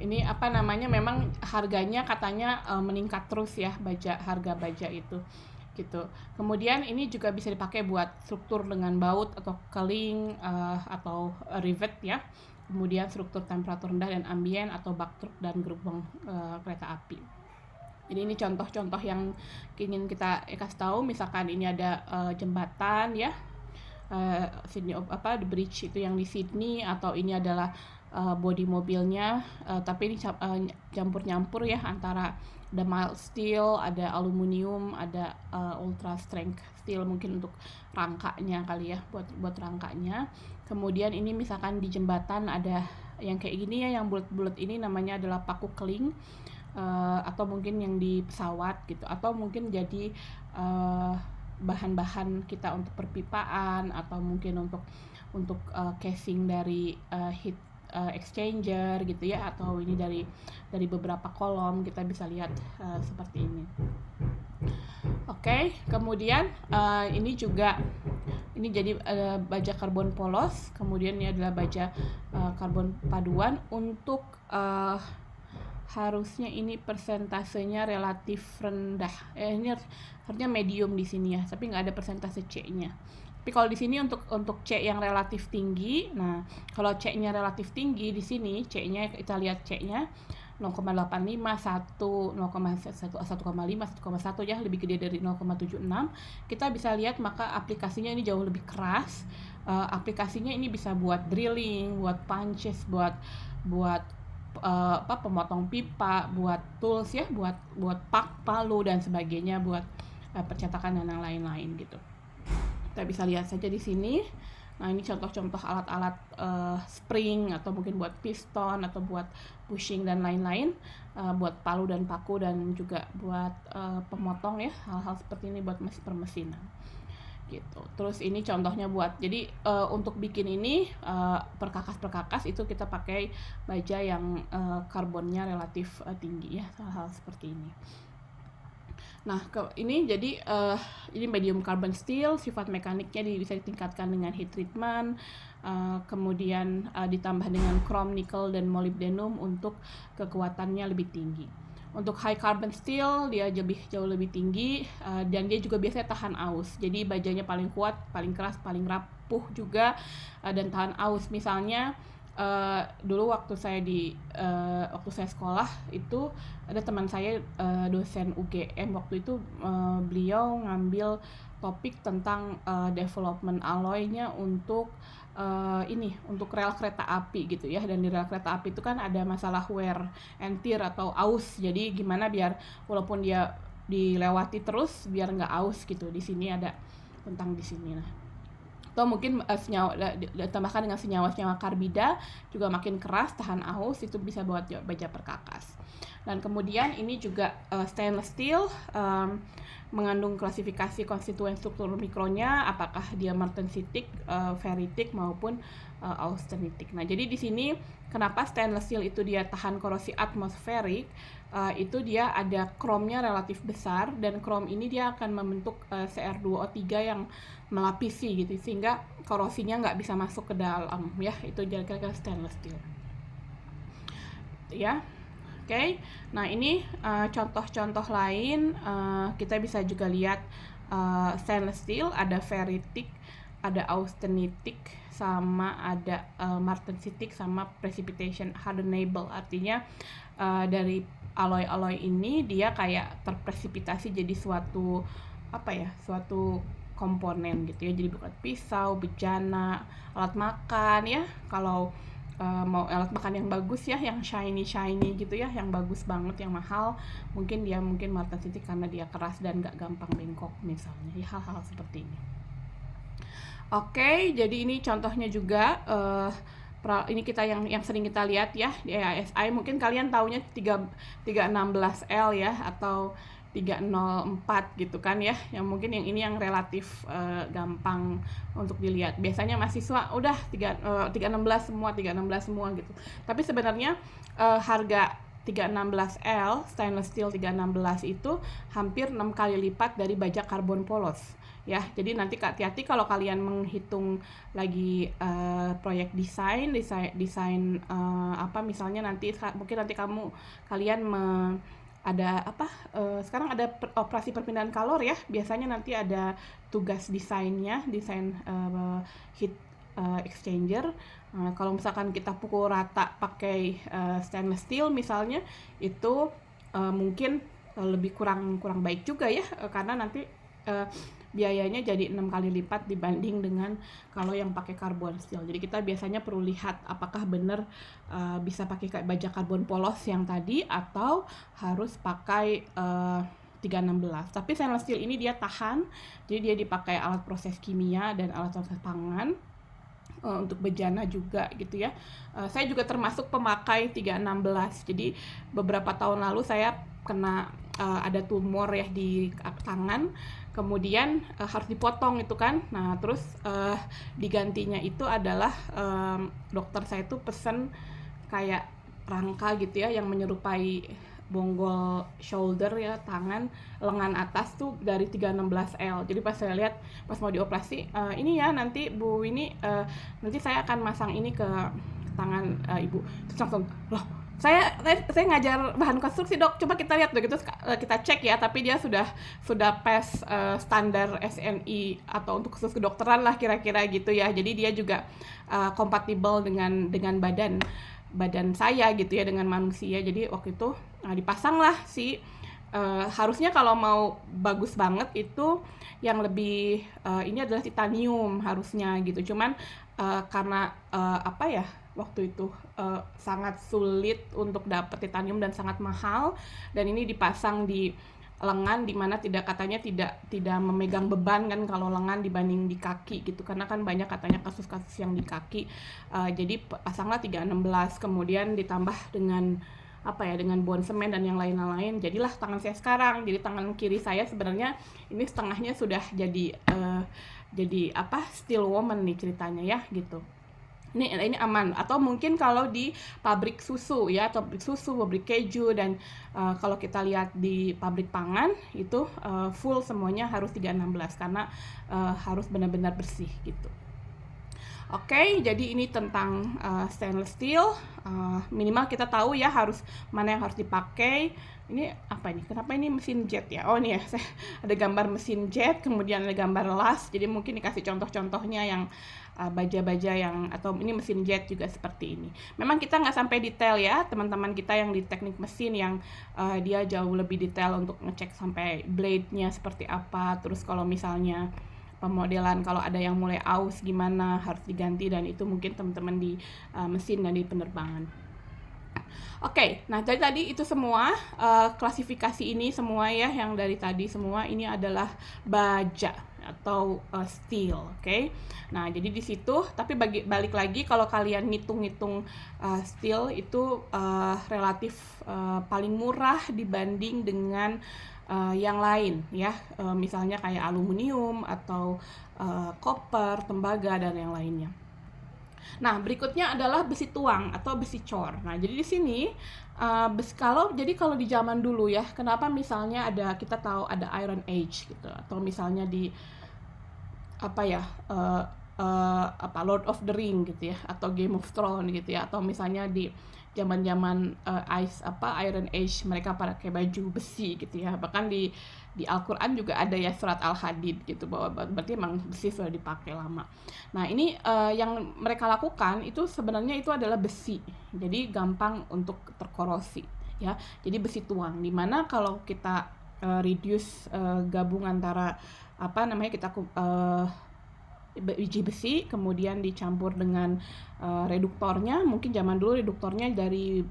Ini memang harganya katanya meningkat terus ya, harga baja itu gitu. Kemudian ini juga bisa dipakai buat struktur dengan baut atau keling atau rivet ya. Kemudian struktur temperatur rendah dan ambien atau bak truk dan gerbong kereta api. Jadi ini contoh-contoh yang ingin kita kasih tahu. Misalkan ini ada jembatan ya, Sydney the bridge itu yang di Sydney, atau ini adalah bodi mobilnya, tapi ini campur-nyampur ya, antara ada mild steel, ada aluminium, ada ultra strength steel mungkin untuk rangkanya kali ya, buat rangkanya. Kemudian ini misalkan di jembatan ada yang kayak gini ya, yang bulat-bulat ini namanya adalah paku keling. Atau mungkin yang di pesawat gitu, atau mungkin jadi bahan-bahan kita untuk perpipaan, atau mungkin untuk casing dari heat exchanger gitu ya, atau ini dari beberapa kolom kita bisa lihat seperti ini. Oke, kemudian ini jadi baja karbon polos, kemudian ini adalah baja karbon paduan. Untuk harusnya ini persentasenya relatif rendah. Ini harusnya medium di sini ya, tapi nggak ada persentase C-nya. Tapi kalau di sini untuk C yang relatif tinggi, nah kalau C-nya relatif tinggi di sini, C-nya kita lihat C-nya 0,85, 1, 0,1, 1,5, 1,1 ya, lebih gede dari 0,76. Kita bisa lihat maka aplikasinya ini jauh lebih keras. Aplikasinya ini bisa buat drilling, buat punches, buat pemotong pipa, buat tools ya, buat palu dan sebagainya, buat percetakan dan yang lain-lain gitu. Kita bisa lihat saja di sini. Nah, ini contoh-contoh alat-alat spring atau mungkin buat piston atau buat bushing dan lain-lain, buat palu dan paku dan juga buat pemotong ya, hal-hal seperti ini buat permesinan gitu. Terus ini contohnya buat, jadi untuk bikin ini perkakas itu kita pakai baja yang karbonnya relatif tinggi ya, hal-hal seperti ini. Nah, ini jadi ini medium carbon steel, sifat mekaniknya bisa ditingkatkan dengan heat treatment, kemudian ditambah dengan chrome, nickel, dan molybdenum untuk kekuatannya lebih tinggi. Untuk high carbon steel dia jauh lebih tinggi, dan dia juga biasanya tahan aus. Jadi bajanya paling kuat, paling keras, paling rapuh juga, dan tahan aus. Misalnya dulu waktu saya sekolah itu ada teman saya dosen UGM waktu itu, beliau ngambil topik tentang development alloy-nya untuk untuk rel kereta api gitu ya. Dan di rel kereta api itu kan ada masalah wear and tear atau aus. Jadi gimana biar walaupun dia dilewati terus biar nggak aus gitu. Di sini ada tentang di sini. Nah, atau mungkin ditambahkan dengan senyawa-senyawa karbida juga makin keras, tahan aus, itu bisa buat baja perkakas. Dan kemudian ini juga stainless steel, mengandung klasifikasi konstituen struktur mikronya, apakah dia martensitic, ferritic maupun austenitic. Nah, jadi di sini kenapa stainless steel itu dia tahan korosi atmosferik, itu dia ada kromnya relatif besar, dan krom ini dia akan membentuk Cr2O3 yang melapisi gitu, sehingga korosinya nggak bisa masuk ke dalam ya. Itu kira-kira stainless steel ya. Oke. Nah, ini contoh-contoh lain, kita bisa juga lihat stainless steel ada ferritic, ada austenitic, sama ada martensitic, sama precipitation hardenable. Artinya dari alloy-alloy ini dia kayak terpresipitasi jadi suatu komponen gitu ya. Jadi bukan pisau, bejana, alat makan ya. Kalau mau alat makan yang bagus ya, yang shiny gitu ya, yang bagus banget, yang mahal, mungkin martensitic karena dia keras dan gak gampang bengkok misalnya ya, hal-hal seperti ini. Oke, jadi ini contohnya juga. Ini kita yang sering kita lihat ya di ASI, mungkin kalian taunya 316L ya, atau 304 gitu kan ya, yang mungkin yang ini yang relatif gampang untuk dilihat. Biasanya mahasiswa udah 316 semua gitu. Tapi sebenarnya harga 316L stainless steel 316 itu hampir 6 kali lipat dari baja karbon polos ya. Jadi nanti hati-hati kalau kalian menghitung lagi proyek desain misalnya nanti kalian sekarang ada operasi perpindahan kalor ya. Biasanya nanti ada tugas desain heat exchanger. Kalau misalkan kita pukul rata pakai stainless steel misalnya, itu mungkin lebih kurang baik juga ya, karena nanti biayanya jadi 6 kali lipat dibanding dengan kalau yang pakai carbon steel. Jadi kita biasanya perlu lihat apakah benar bisa pakai baja karbon polos yang tadi atau harus pakai 316. Tapi stainless steel ini dia tahan, jadi dia dipakai alat proses kimia dan alat proses pangan, untuk bejana juga gitu ya. Saya juga termasuk pemakai 316. Jadi beberapa tahun lalu saya kena ada tumor ya di tangan, kemudian harus dipotong itu kan. Nah, terus digantinya itu adalah dokter saya itu pesen kayak rangka gitu ya, yang menyerupai bonggol shoulder ya, tangan lengan atas tuh dari 316L. Jadi pas saya lihat pas mau dioperasi, ini ya nanti Bu, ini nanti saya akan masang ini ke tangan ibu. Terus langsung, loh Saya ngajar bahan konstruksi, Dok. Coba kita lihat begitu, kita cek ya, tapi dia sudah pass standar SNI atau untuk khusus kedokteran lah kira-kira gitu ya. Jadi dia juga kompatibel dengan badan saya gitu ya, dengan manusia. Jadi waktu itu dipasang lah harusnya kalau mau bagus banget itu yang lebih ini adalah titanium harusnya gitu. Cuman karena apa ya, waktu itu sangat sulit untuk dapat titanium dan sangat mahal, dan ini dipasang di lengan, dimana katanya tidak memegang beban kan kalau lengan dibanding di kaki gitu, karena kan banyak katanya kasus-kasus yang di kaki. Jadi pasanglah 316, kemudian ditambah dengan dengan bon semen dan yang lain-lain, jadilah tangan saya sekarang. Jadi tangan kiri saya sebenarnya ini setengahnya sudah jadi steel woman nih ceritanya ya gitu. Ini aman. Atau mungkin kalau di pabrik susu ya, atau pabrik keju, dan kalau kita lihat di pabrik pangan itu full semuanya harus 316 karena harus benar-benar bersih gitu. Oke, jadi ini tentang stainless steel. Minimal kita tahu ya mana yang harus dipakai. Ini apa ini? Kenapa ini mesin jet ya? Oh ini ya, ada gambar mesin jet, kemudian ada gambar las. Jadi mungkin dikasih contoh-contohnya yang baja-baja yang, atau ini mesin jet juga seperti ini. Memang kita nggak sampai detail ya, teman-teman kita yang di teknik mesin yang dia jauh lebih detail untuk ngecek sampai blade-nya seperti apa. Terus kalau misalnya pemodelan, kalau ada yang mulai aus gimana harus diganti, dan itu mungkin teman-teman di mesin dan di penerbangan. Oke, nah jadi tadi itu semua klasifikasi ini semua ya, yang dari tadi semua ini adalah baja atau steel, oke. Nah jadi di situ, tapi balik lagi kalau kalian ngitung-ngitung steel itu relatif paling murah dibanding dengan yang lain ya, misalnya kayak aluminium atau koper, tembaga dan yang lainnya. Nah berikutnya adalah besi tuang atau besi cor. Nah jadi di sini kalau di zaman dulu ya, kenapa misalnya kita tahu ada Iron Age gitu, atau misalnya di Lord of the Ring gitu ya, atau Game of Thrones gitu ya, atau misalnya di zaman-zaman Iron Age mereka pakai baju besi gitu ya. Bahkan di Al-Quran juga ada ya surat Al-Hadid gitu, bahwa berarti emang besi sudah dipakai lama. Nah ini yang mereka lakukan itu sebenarnya itu adalah besi, jadi gampang untuk terkorosi ya. Jadi besi tuang, dimana kalau kita reduce gabung antara biji besi kemudian dicampur dengan reduktornya. Mungkin zaman dulu reduktornya dari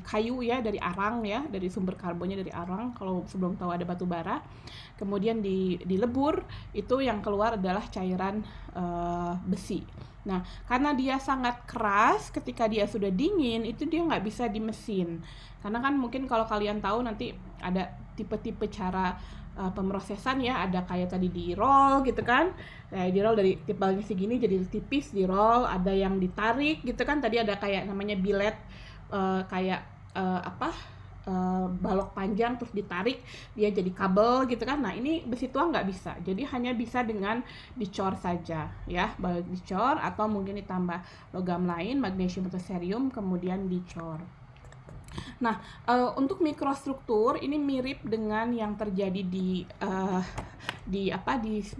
kayu ya, dari arang ya, dari sumber karbonnya dari arang kalau sebelum tahu ada batu bara. Kemudian dilebur, itu yang keluar adalah cairan besi. Nah karena dia sangat keras, ketika dia sudah dingin itu dia nggak bisa di mesin, karena kan mungkin kalau kalian tahu nanti ada tipe-tipe cara pemrosesan ya, ada kayak tadi di roll gitu kan, di roll dari tebalnya segini jadi tipis, di roll, ada yang ditarik gitu kan, tadi ada kayak namanya billet, balok panjang terus ditarik dia jadi kabel gitu kan. Nah ini besi tuang nggak bisa, jadi hanya bisa dengan dicor saja ya, baik dicor atau mungkin ditambah logam lain, magnesium atau cerium, kemudian dicor. Nah, untuk mikrostruktur ini mirip dengan yang terjadi di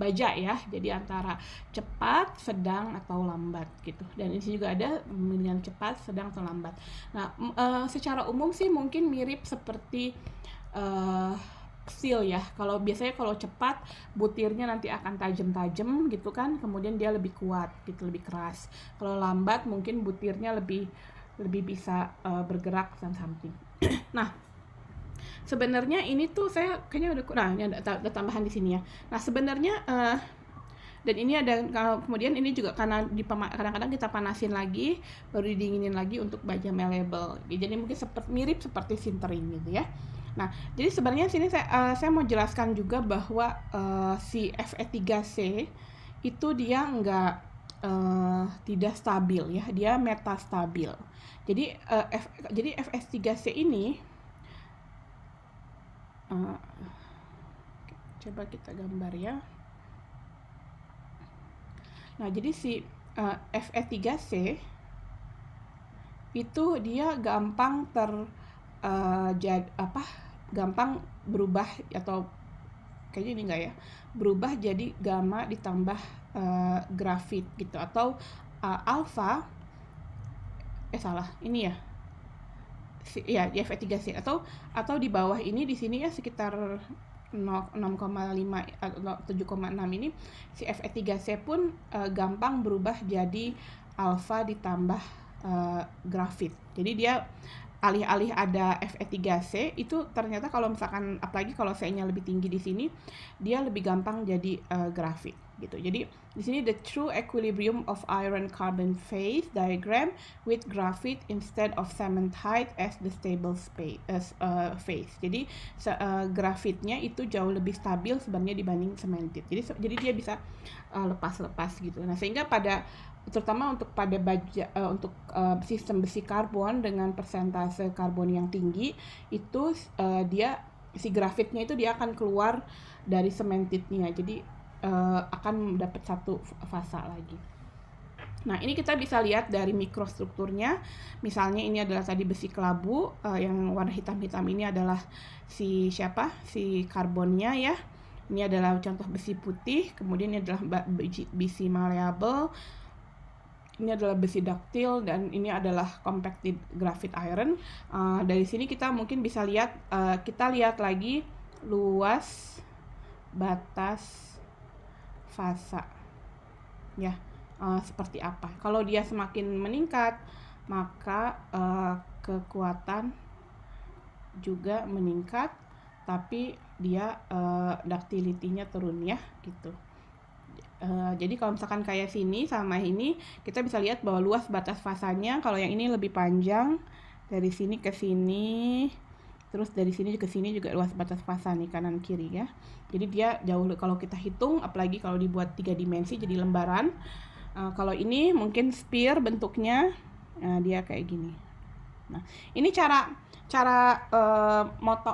baja ya. Jadi antara cepat, sedang atau lambat gitu. Dan ini juga ada dengan cepat, sedang atau lambat. Nah, secara umum sih mungkin mirip seperti steel ya. Biasanya kalau cepat butirnya nanti akan tajam-tajam gitu kan, kemudian dia lebih kuat gitu, lebih keras. Kalau lambat mungkin butirnya lebih bisa bergerak dan something. Nah, sebenarnya ini tuh saya kayaknya ini ada tambahan di sini ya. Nah, sebenarnya dan ini ada, kemudian ini juga karena kadang-kadang kita panasin lagi baru didinginin lagi untuk baja malleable. Jadi mungkin mirip seperti sintering gitu ya. Nah, jadi sebenarnya sini saya mau jelaskan juga bahwa si Fe3C itu dia tidak stabil ya, dia metastabil. Jadi Fe3C ini coba kita gambar ya. Nah jadi si Fe3C itu dia gampang gampang berubah, atau kayaknya ini enggak ya, berubah jadi gamma ditambah grafit gitu, atau alpha ini ya, di Fe3C, atau di bawah ini, di sini ya sekitar 6,5 atau 7,6 ini, si Fe3C pun gampang berubah jadi alpha ditambah grafit. Jadi dia alih-alih ada Fe3C itu ternyata kalau misalkan, apalagi kalau C-nya lebih tinggi di sini, dia lebih gampang jadi grafit gitu. Jadi di sini the true equilibrium of iron carbon phase diagram with graphite instead of cementite as the stable phase. Jadi grafitnya itu jauh lebih stabil sebenarnya dibanding cemented. Jadi dia bisa lepas-lepas gitu. Nah, sehingga terutama untuk pada baja, untuk sistem besi karbon dengan persentase karbon yang tinggi itu si grafitnya itu dia akan keluar dari cementednya, jadi akan dapat satu fasa lagi. Nah, ini kita bisa lihat dari mikrostrukturnya. Misalnya ini adalah tadi besi kelabu, yang warna hitam-hitam ini adalah si karbonnya ya. Ini adalah contoh besi putih, kemudian ini adalah besi malleable. Ini adalah besi ductile, dan ini adalah compacted graphite iron. Dari sini kita mungkin bisa lihat, kita lihat lagi luas batas fasa, ya, seperti apa. Kalau dia semakin meningkat, maka kekuatan juga meningkat, tapi dia ductility-nya turun ya, gitu. Jadi kalau misalkan kayak sini sama ini, kita bisa lihat bahwa luas batas fasanya, kalau yang ini lebih panjang, dari sini ke sini, terus dari sini ke sini juga luas batas fasa nih, kanan kiri ya. Jadi dia jauh, kalau kita hitung, apalagi kalau dibuat 3 dimensi jadi lembaran. Kalau ini mungkin sphere bentuknya, dia kayak gini. Nah, ini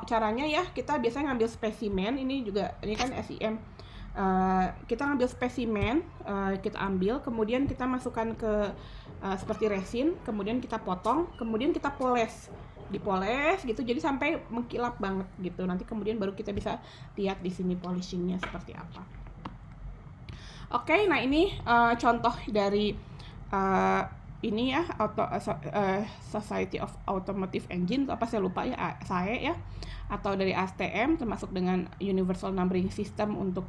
caranya ya, kita biasanya ngambil spesimen. Ini kan SIM. Kita ngambil spesimen, kita ambil, kemudian kita masukkan ke seperti resin, kemudian kita potong, kemudian kita dipoles gitu, jadi sampai mengkilap banget gitu. Nanti kemudian baru kita bisa lihat di sini polishingnya seperti apa. Oke, nah ini contoh dari ini ya, Society of Automotive Engine, apa saya lupa ya, SAE ya, atau dari ASTM, termasuk dengan Universal Numbering System untuk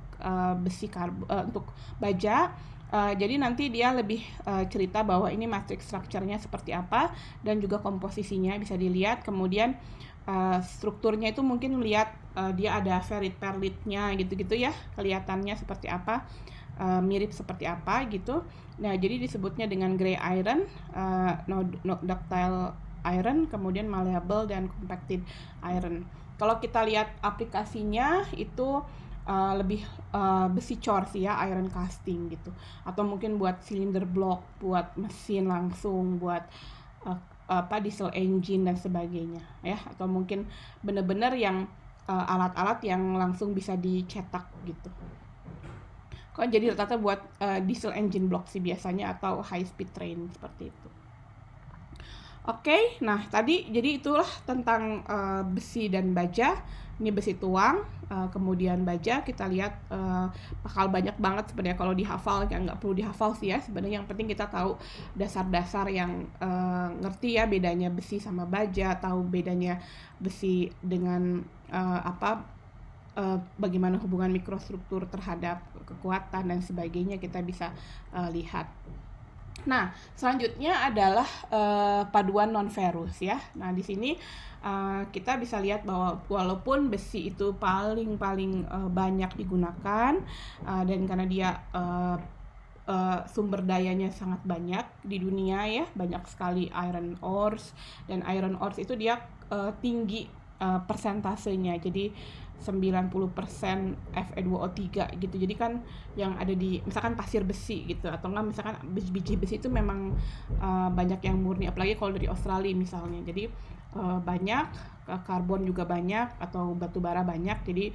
untuk baja. Jadi nanti dia lebih cerita bahwa ini matrix structure-nya seperti apa, dan juga komposisinya bisa dilihat. Kemudian strukturnya itu mungkin lihat dia ada ferrit perlitnya gitu-gitu ya, kelihatannya seperti apa, mirip seperti apa gitu. Nah, jadi disebutnya dengan gray iron, ductile iron, kemudian malleable dan compacted iron. Kalau kita lihat aplikasinya itu lebih besi cor sih ya, iron casting gitu, atau mungkin buat cylinder block, buat mesin langsung, buat diesel engine dan sebagainya ya, atau mungkin benar-benar yang alat-alat yang langsung bisa dicetak gitu. Kok jadi rata-rata buat diesel engine block sih biasanya, atau high speed train seperti itu. Oke, nah tadi jadi itulah tentang besi dan baja. Ini besi tuang, kemudian baja. Kita lihat bakal banyak banget sebenarnya kalau dihafal, ya nggak perlu dihafal sih ya. Sebenarnya yang penting kita tahu dasar-dasar yang ngerti ya bedanya besi sama baja, tahu bedanya besi dengan bagaimana hubungan mikrostruktur terhadap kekuatan dan sebagainya, kita bisa lihat. Nah, selanjutnya adalah paduan non-ferrous ya. Nah, di sini kita bisa lihat bahwa walaupun besi itu paling banyak digunakan, dan karena dia sumber dayanya sangat banyak di dunia ya, banyak sekali iron ores, dan iron ores itu dia tinggi persentasenya, jadi 90% Fe2O3 gitu. Jadi kan yang ada di misalkan pasir besi gitu, atau enggak misalkan biji besi itu memang banyak yang murni, apalagi kalau dari Australia misalnya. Jadi banyak, karbon juga banyak, atau batu bara banyak. Jadi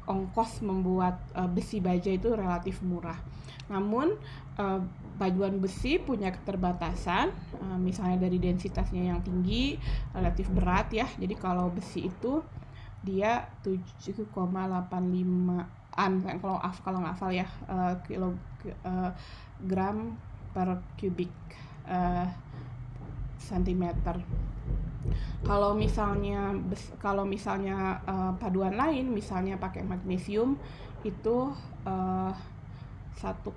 ongkos membuat besi baja itu relatif murah. Namun bajuan besi punya keterbatasan, misalnya dari densitasnya yang tinggi, relatif berat ya. Jadi kalau besi itu dia 7,85an kalau nggak hafal ya, kilogram per kubik sentimeter. Kalau misalnya paduan lain, misalnya pakai magnesium itu 1,6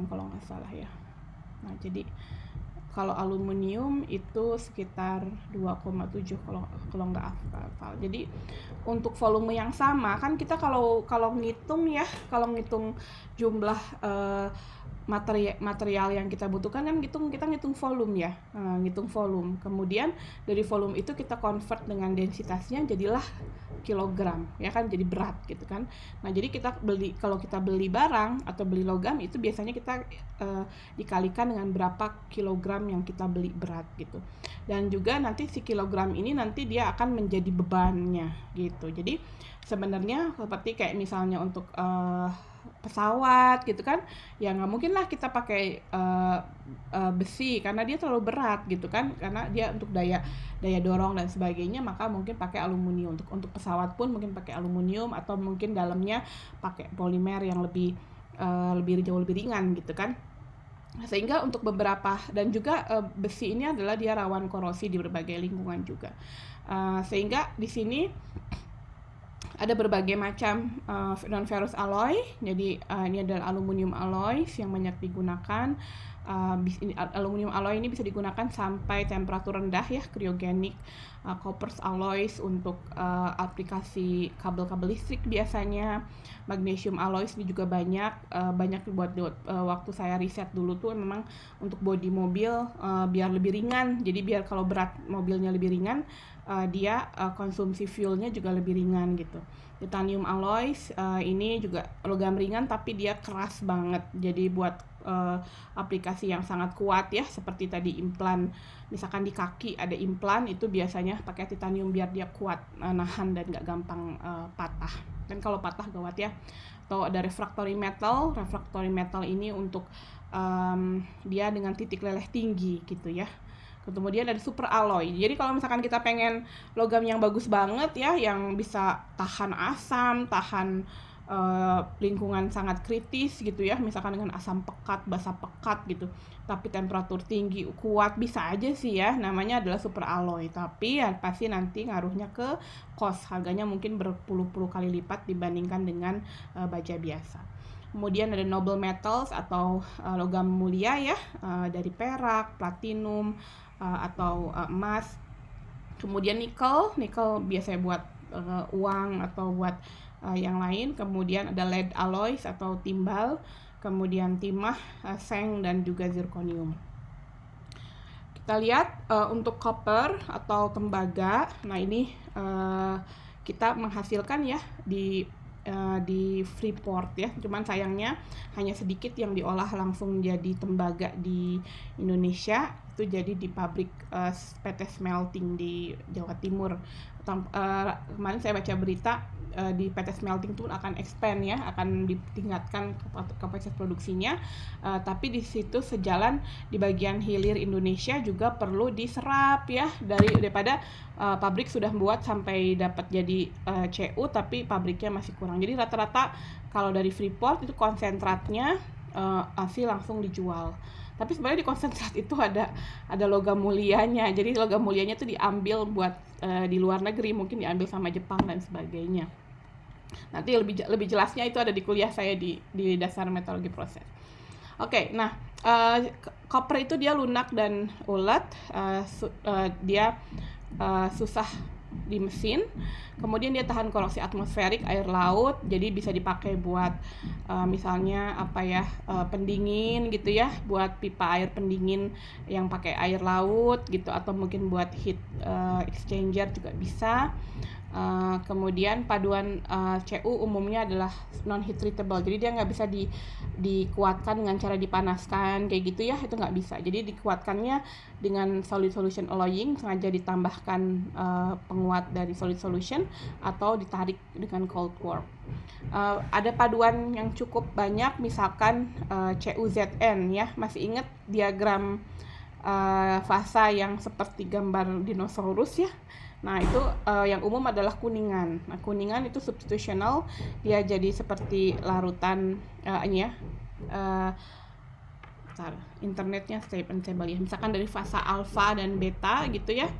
kalau nggak salah ya. Nah, jadi kalau aluminium itu sekitar 2,7 kalau nggak hafal. Jadi untuk volume yang sama kan kita kalau ngitung jumlah material yang kita butuhkan kan kita ngitung volume ya, ngitung volume. Kemudian dari volume itu kita convert dengan densitasnya jadilah kilogram ya kan, jadi berat gitu kan. Nah, jadi kalau kita beli barang atau beli logam itu biasanya kita dikalikan dengan berapa kilogram yang kita beli berat gitu. Dan juga nanti si kilogram ini nanti dia akan menjadi bebannya gitu. Jadi sebenarnya seperti kayak misalnya untuk pesawat gitu kan, ya nggak mungkin lah kita pakai besi karena dia terlalu berat gitu kan, karena dia untuk daya dorong dan sebagainya, maka mungkin pakai aluminium. Untuk pesawat pun mungkin pakai aluminium atau mungkin dalamnya pakai polimer yang jauh lebih ringan gitu kan. Sehingga untuk beberapa, dan juga besi ini adalah dia rawan korosi di berbagai lingkungan juga. Sehingga di sini ada berbagai macam non-ferrous alloy. Jadi ini adalah aluminium alloys yang banyak digunakan. Aluminium alloy ini bisa digunakan sampai temperatur rendah ya, cryogenic. Copper alloys untuk aplikasi kabel-kabel listrik biasanya. Magnesium alloys ini juga banyak dibuat waktu saya riset dulu tuh memang untuk bodi mobil biar lebih ringan. Jadi biar kalau berat mobilnya lebih ringan, dia konsumsi fuelnya juga lebih ringan gitu. Titanium alloys ini juga logam ringan tapi dia keras banget. Jadi buat aplikasi yang sangat kuat ya, seperti tadi implan, misalkan di kaki ada implan, itu biasanya pakai titanium biar dia kuat nahan dan nggak gampang patah. Dan kalau patah gawat ya. Atau ada refractory metal ini untuk dia dengan titik leleh tinggi gitu ya. Kemudian ada super alloy. Jadi kalau misalkan kita pengen logam yang bagus banget ya, yang bisa tahan asam, tahan lingkungan sangat kritis gitu ya, misalkan dengan asam pekat, basa pekat gitu, tapi temperatur tinggi, kuat, bisa aja sih ya, namanya adalah super alloy. Tapi ya pasti nanti ngaruhnya ke cost, harganya mungkin berpuluh-puluh kali lipat dibandingkan dengan baja biasa. Kemudian ada noble metals atau logam mulia ya, dari perak, platinum, atau emas. Kemudian nikel biasanya buat uang atau buat yang lain. Kemudian ada lead alloys atau timbal, kemudian timah, seng, dan juga zirconium. Kita lihat untuk copper atau tembaga. Nah, ini kita menghasilkan ya di Freeport ya, cuman sayangnya hanya sedikit yang diolah langsung jadi tembaga di Indonesia, itu jadi di pabrik PT Smelting di Jawa Timur. Kemarin saya baca berita di PT Smelting itu akan expand ya, akan ditingkatkan kapasitas produksinya, tapi di situ sejalan di bagian hilir Indonesia juga perlu diserap ya, daripada pabrik sudah buat sampai dapat jadi CU tapi pabriknya masih kurang. Jadi rata-rata kalau dari Freeport itu konsentratnya asli langsung dijual. Tapi sebenarnya di konsentrat itu ada logam mulianya. Jadi logam mulianya itu diambil buat di luar negeri, mungkin diambil sama Jepang dan sebagainya. Nanti lebih jelasnya itu ada di kuliah saya di dasar metalurgi proses. Oke, nah copper itu dia lunak dan ulet, dia susah di mesin, kemudian dia tahan korosi atmosferik, air laut, jadi bisa dipakai buat misalnya pendingin gitu ya, buat pipa air pendingin yang pakai air laut gitu, atau mungkin buat heat exchanger juga bisa. Kemudian paduan CU umumnya adalah non heat treatable, jadi dia nggak bisa dikuatkan dengan cara dipanaskan kayak gitu ya, itu nggak bisa. Jadi dikuatkannya dengan solid solution alloying, sengaja ditambahkan penguat dari solid solution atau ditarik dengan cold warp. Ada paduan yang cukup banyak, misalkan CUZN ya, masih ingat diagram fasa yang seperti gambar dinosaurus ya. Nah itu yang umum adalah kuningan. Nah kuningan itu substitutional, dia jadi seperti larutan ini ya. Internetnya stable ya. Misalkan dari fasa alfa dan beta gitu ya,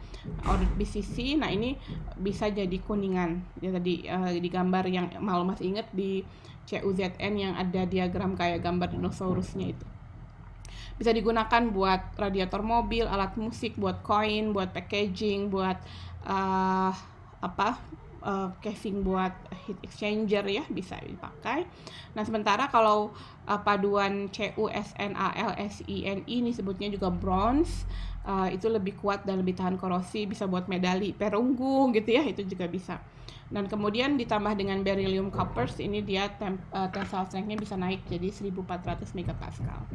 orbit BCC. Nah ini bisa jadi kuningan. Ya tadi di gambar yang masih ingat di CUZN yang ada diagram kayak gambar dinosaurusnya itu. Bisa digunakan buat radiator mobil, alat musik, buat koin, buat packaging, buat casing buat heat exchanger ya, bisa dipakai. Nah sementara kalau paduan CUSNALSINI ini sebutnya juga bronze, itu lebih kuat dan lebih tahan korosi, bisa buat medali perunggu gitu ya, itu juga bisa. Dan kemudian ditambah dengan beryllium coppers, ini dia tensile strength-nya bisa naik jadi 1400 megapascal.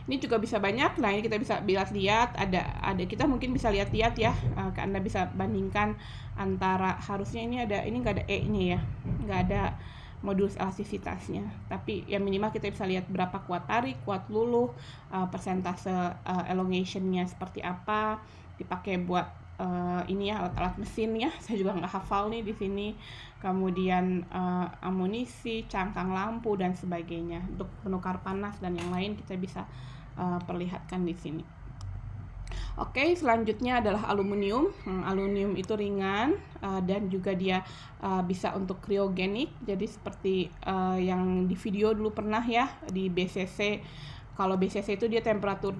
Ini juga bisa banyak. Nah ini kita bisa lihat ada kita mungkin bisa lihat ya, Anda bisa bandingkan antara, harusnya ini nggak ada E-nya ya, nggak ada modulus elastisitasnya, tapi ya minimal kita bisa lihat berapa kuat tarik, kuat luluh, persentase elongation-nya seperti apa, dipakai buat ini ya alat-alat mesin ya, saya juga nggak hafal nih di sini. Kemudian amunisi, cangkang lampu dan sebagainya untuk penukar panas dan yang lain kita bisa perlihatkan di sini. Oke, selanjutnya adalah aluminium. Aluminium itu ringan dan juga dia bisa untuk cryogenik. Jadi seperti yang di video dulu pernah ya di BCC. Kalau BCC itu dia temperatur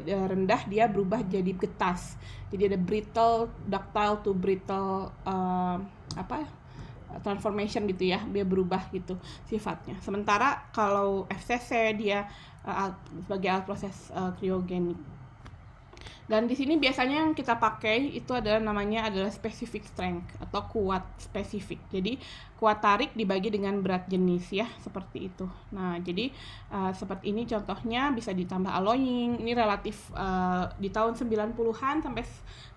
rendah, dia berubah jadi getas. Jadi ada brittle, ductile to brittle transformation gitu ya, dia berubah gitu sifatnya. Sementara kalau FCC dia sebagai alat proses cryogenik. Dan di sini biasanya yang kita pakai itu namanya adalah specific strength atau kuat spesifik. Jadi kuat tarik dibagi dengan berat jenis ya, seperti itu. Nah, jadi seperti ini contohnya, bisa ditambah alloying. Ini relatif di tahun 90-an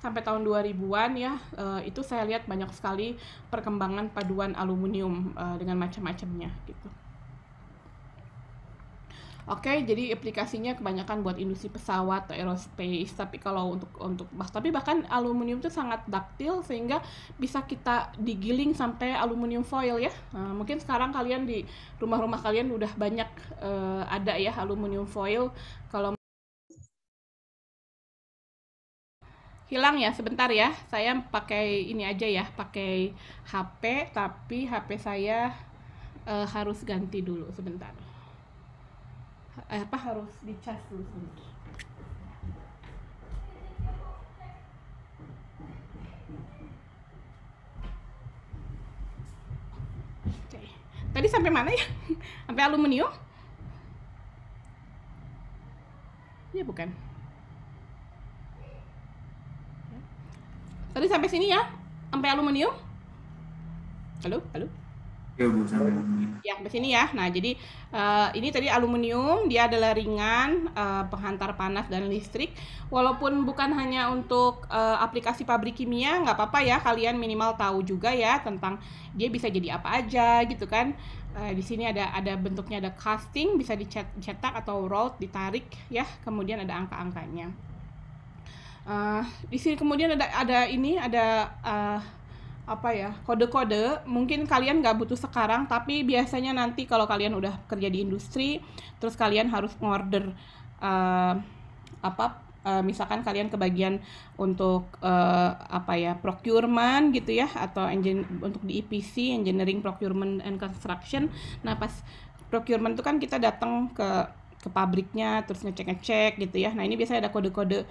sampai tahun 2000-an ya. Itu saya lihat banyak sekali perkembangan paduan aluminium dengan macam-macamnya gitu. Oke, jadi aplikasinya kebanyakan buat industri pesawat atau aerospace. Tapi kalau tapi bahkan aluminium itu sangat duktil sehingga bisa kita digiling sampai aluminium foil ya. Mungkin sekarang kalian di rumah-rumah kalian udah banyak ada ya aluminium foil. Kalau hilang ya sebentar ya, saya pakai ini aja ya, pakai HP, tapi HP saya harus ganti dulu sebentar. Harus dicas dulu sebentar. Oke. Tadi sampai mana ya? Sampai aluminium? Ya bukan. Tadi sampai sini ya? Sampai aluminium? Halo? Ya Bu, sampai Ya, sampai sini ya. Nah, jadi ini tadi aluminium, dia adalah ringan, penghantar panas dan listrik. Walaupun bukan hanya untuk aplikasi pabrik kimia, nggak apa-apa ya, kalian minimal tahu juga ya tentang dia bisa jadi apa aja gitu kan. Di sini ada bentuknya, ada casting, bisa dicetak atau rolled, ditarik ya. Kemudian ada angka-angkanya. Di sini kemudian ada kode-kode. Mungkin kalian nggak butuh sekarang, tapi biasanya nanti kalau kalian udah kerja di industri, terus kalian harus ngorder misalkan kalian kebagian untuk procurement gitu ya, atau untuk di EPC, engineering, procurement and construction. Nah pas procurement itu kan kita datang ke pabriknya, terus ngecek gitu ya. Nah ini biasanya ada kode-kode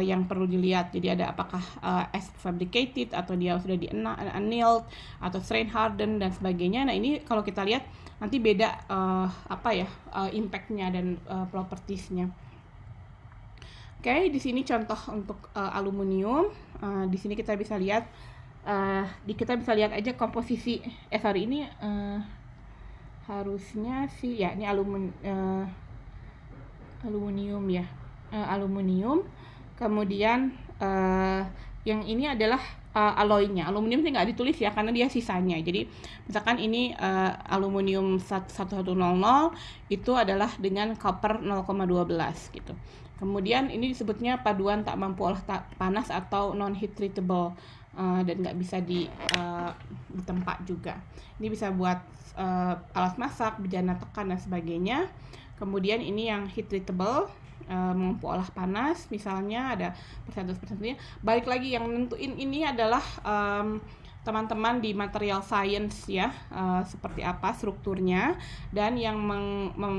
yang perlu dilihat. Jadi ada apakah as fabricated atau dia sudah di annealed atau strain hardened dan sebagainya. Nah ini kalau kita lihat nanti beda impact-nya dan properties-nya. Oke, di sini contoh untuk aluminium. Di sini kita bisa lihat Kita bisa lihat aja komposisi. Sorry, ini harusnya sih ya, ini aluminium ya, aluminium. Kemudian yang ini adalah alloynya. Aluminium sih nggak ditulis ya karena dia sisanya. Jadi misalkan ini aluminium 1100 itu adalah dengan copper 0,12 gitu. Kemudian ini disebutnya paduan tak mampu olah panas atau non heat treatable, dan nggak bisa di tempat juga. Ini bisa buat alat masak, bejana tekan dan sebagainya. Kemudian ini yang heat treatable, mampu olah panas, misalnya ada persentase-persentase. Balik lagi yang nentuin ini adalah teman-teman di material science ya, seperti apa strukturnya, dan yang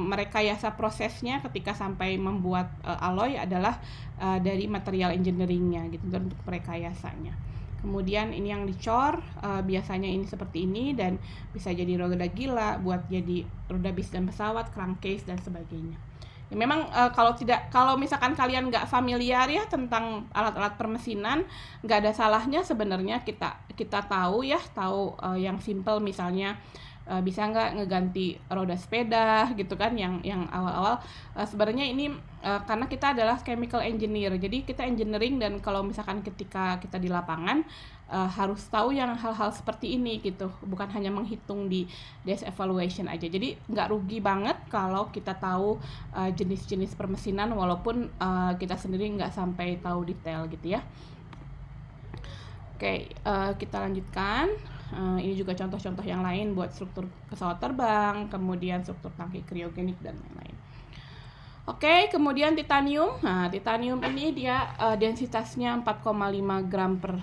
merekayasa prosesnya ketika sampai membuat alloy adalah dari material engineeringnya gitu, untuk merekayasanya. Kemudian ini yang dicor, biasanya ini seperti ini, dan bisa jadi roda gila, buat jadi roda bis dan pesawat, crankcase dan sebagainya. Ya, memang kalau misalkan kalian nggak familiar ya tentang alat-alat permesinan, nggak ada salahnya sebenarnya kita tahu yang simple, misalnya bisa nggak ngeganti roda sepeda gitu kan, yang awal-awal. Sebenarnya ini karena kita adalah chemical engineer, jadi kita engineering, dan kalau misalkan ketika kita di lapangan harus tahu yang hal-hal seperti ini gitu, bukan hanya menghitung di desk evaluation aja. Jadi nggak rugi banget kalau kita tahu jenis-jenis permesinan, walaupun kita sendiri nggak sampai tahu detail gitu ya. Oke, kita lanjutkan. Ini juga contoh-contoh yang lain buat struktur pesawat terbang, kemudian struktur tangki kriogenik dan lain-lain. Oke, kemudian titanium. Nah, titanium ini dia densitasnya 4,5 gram per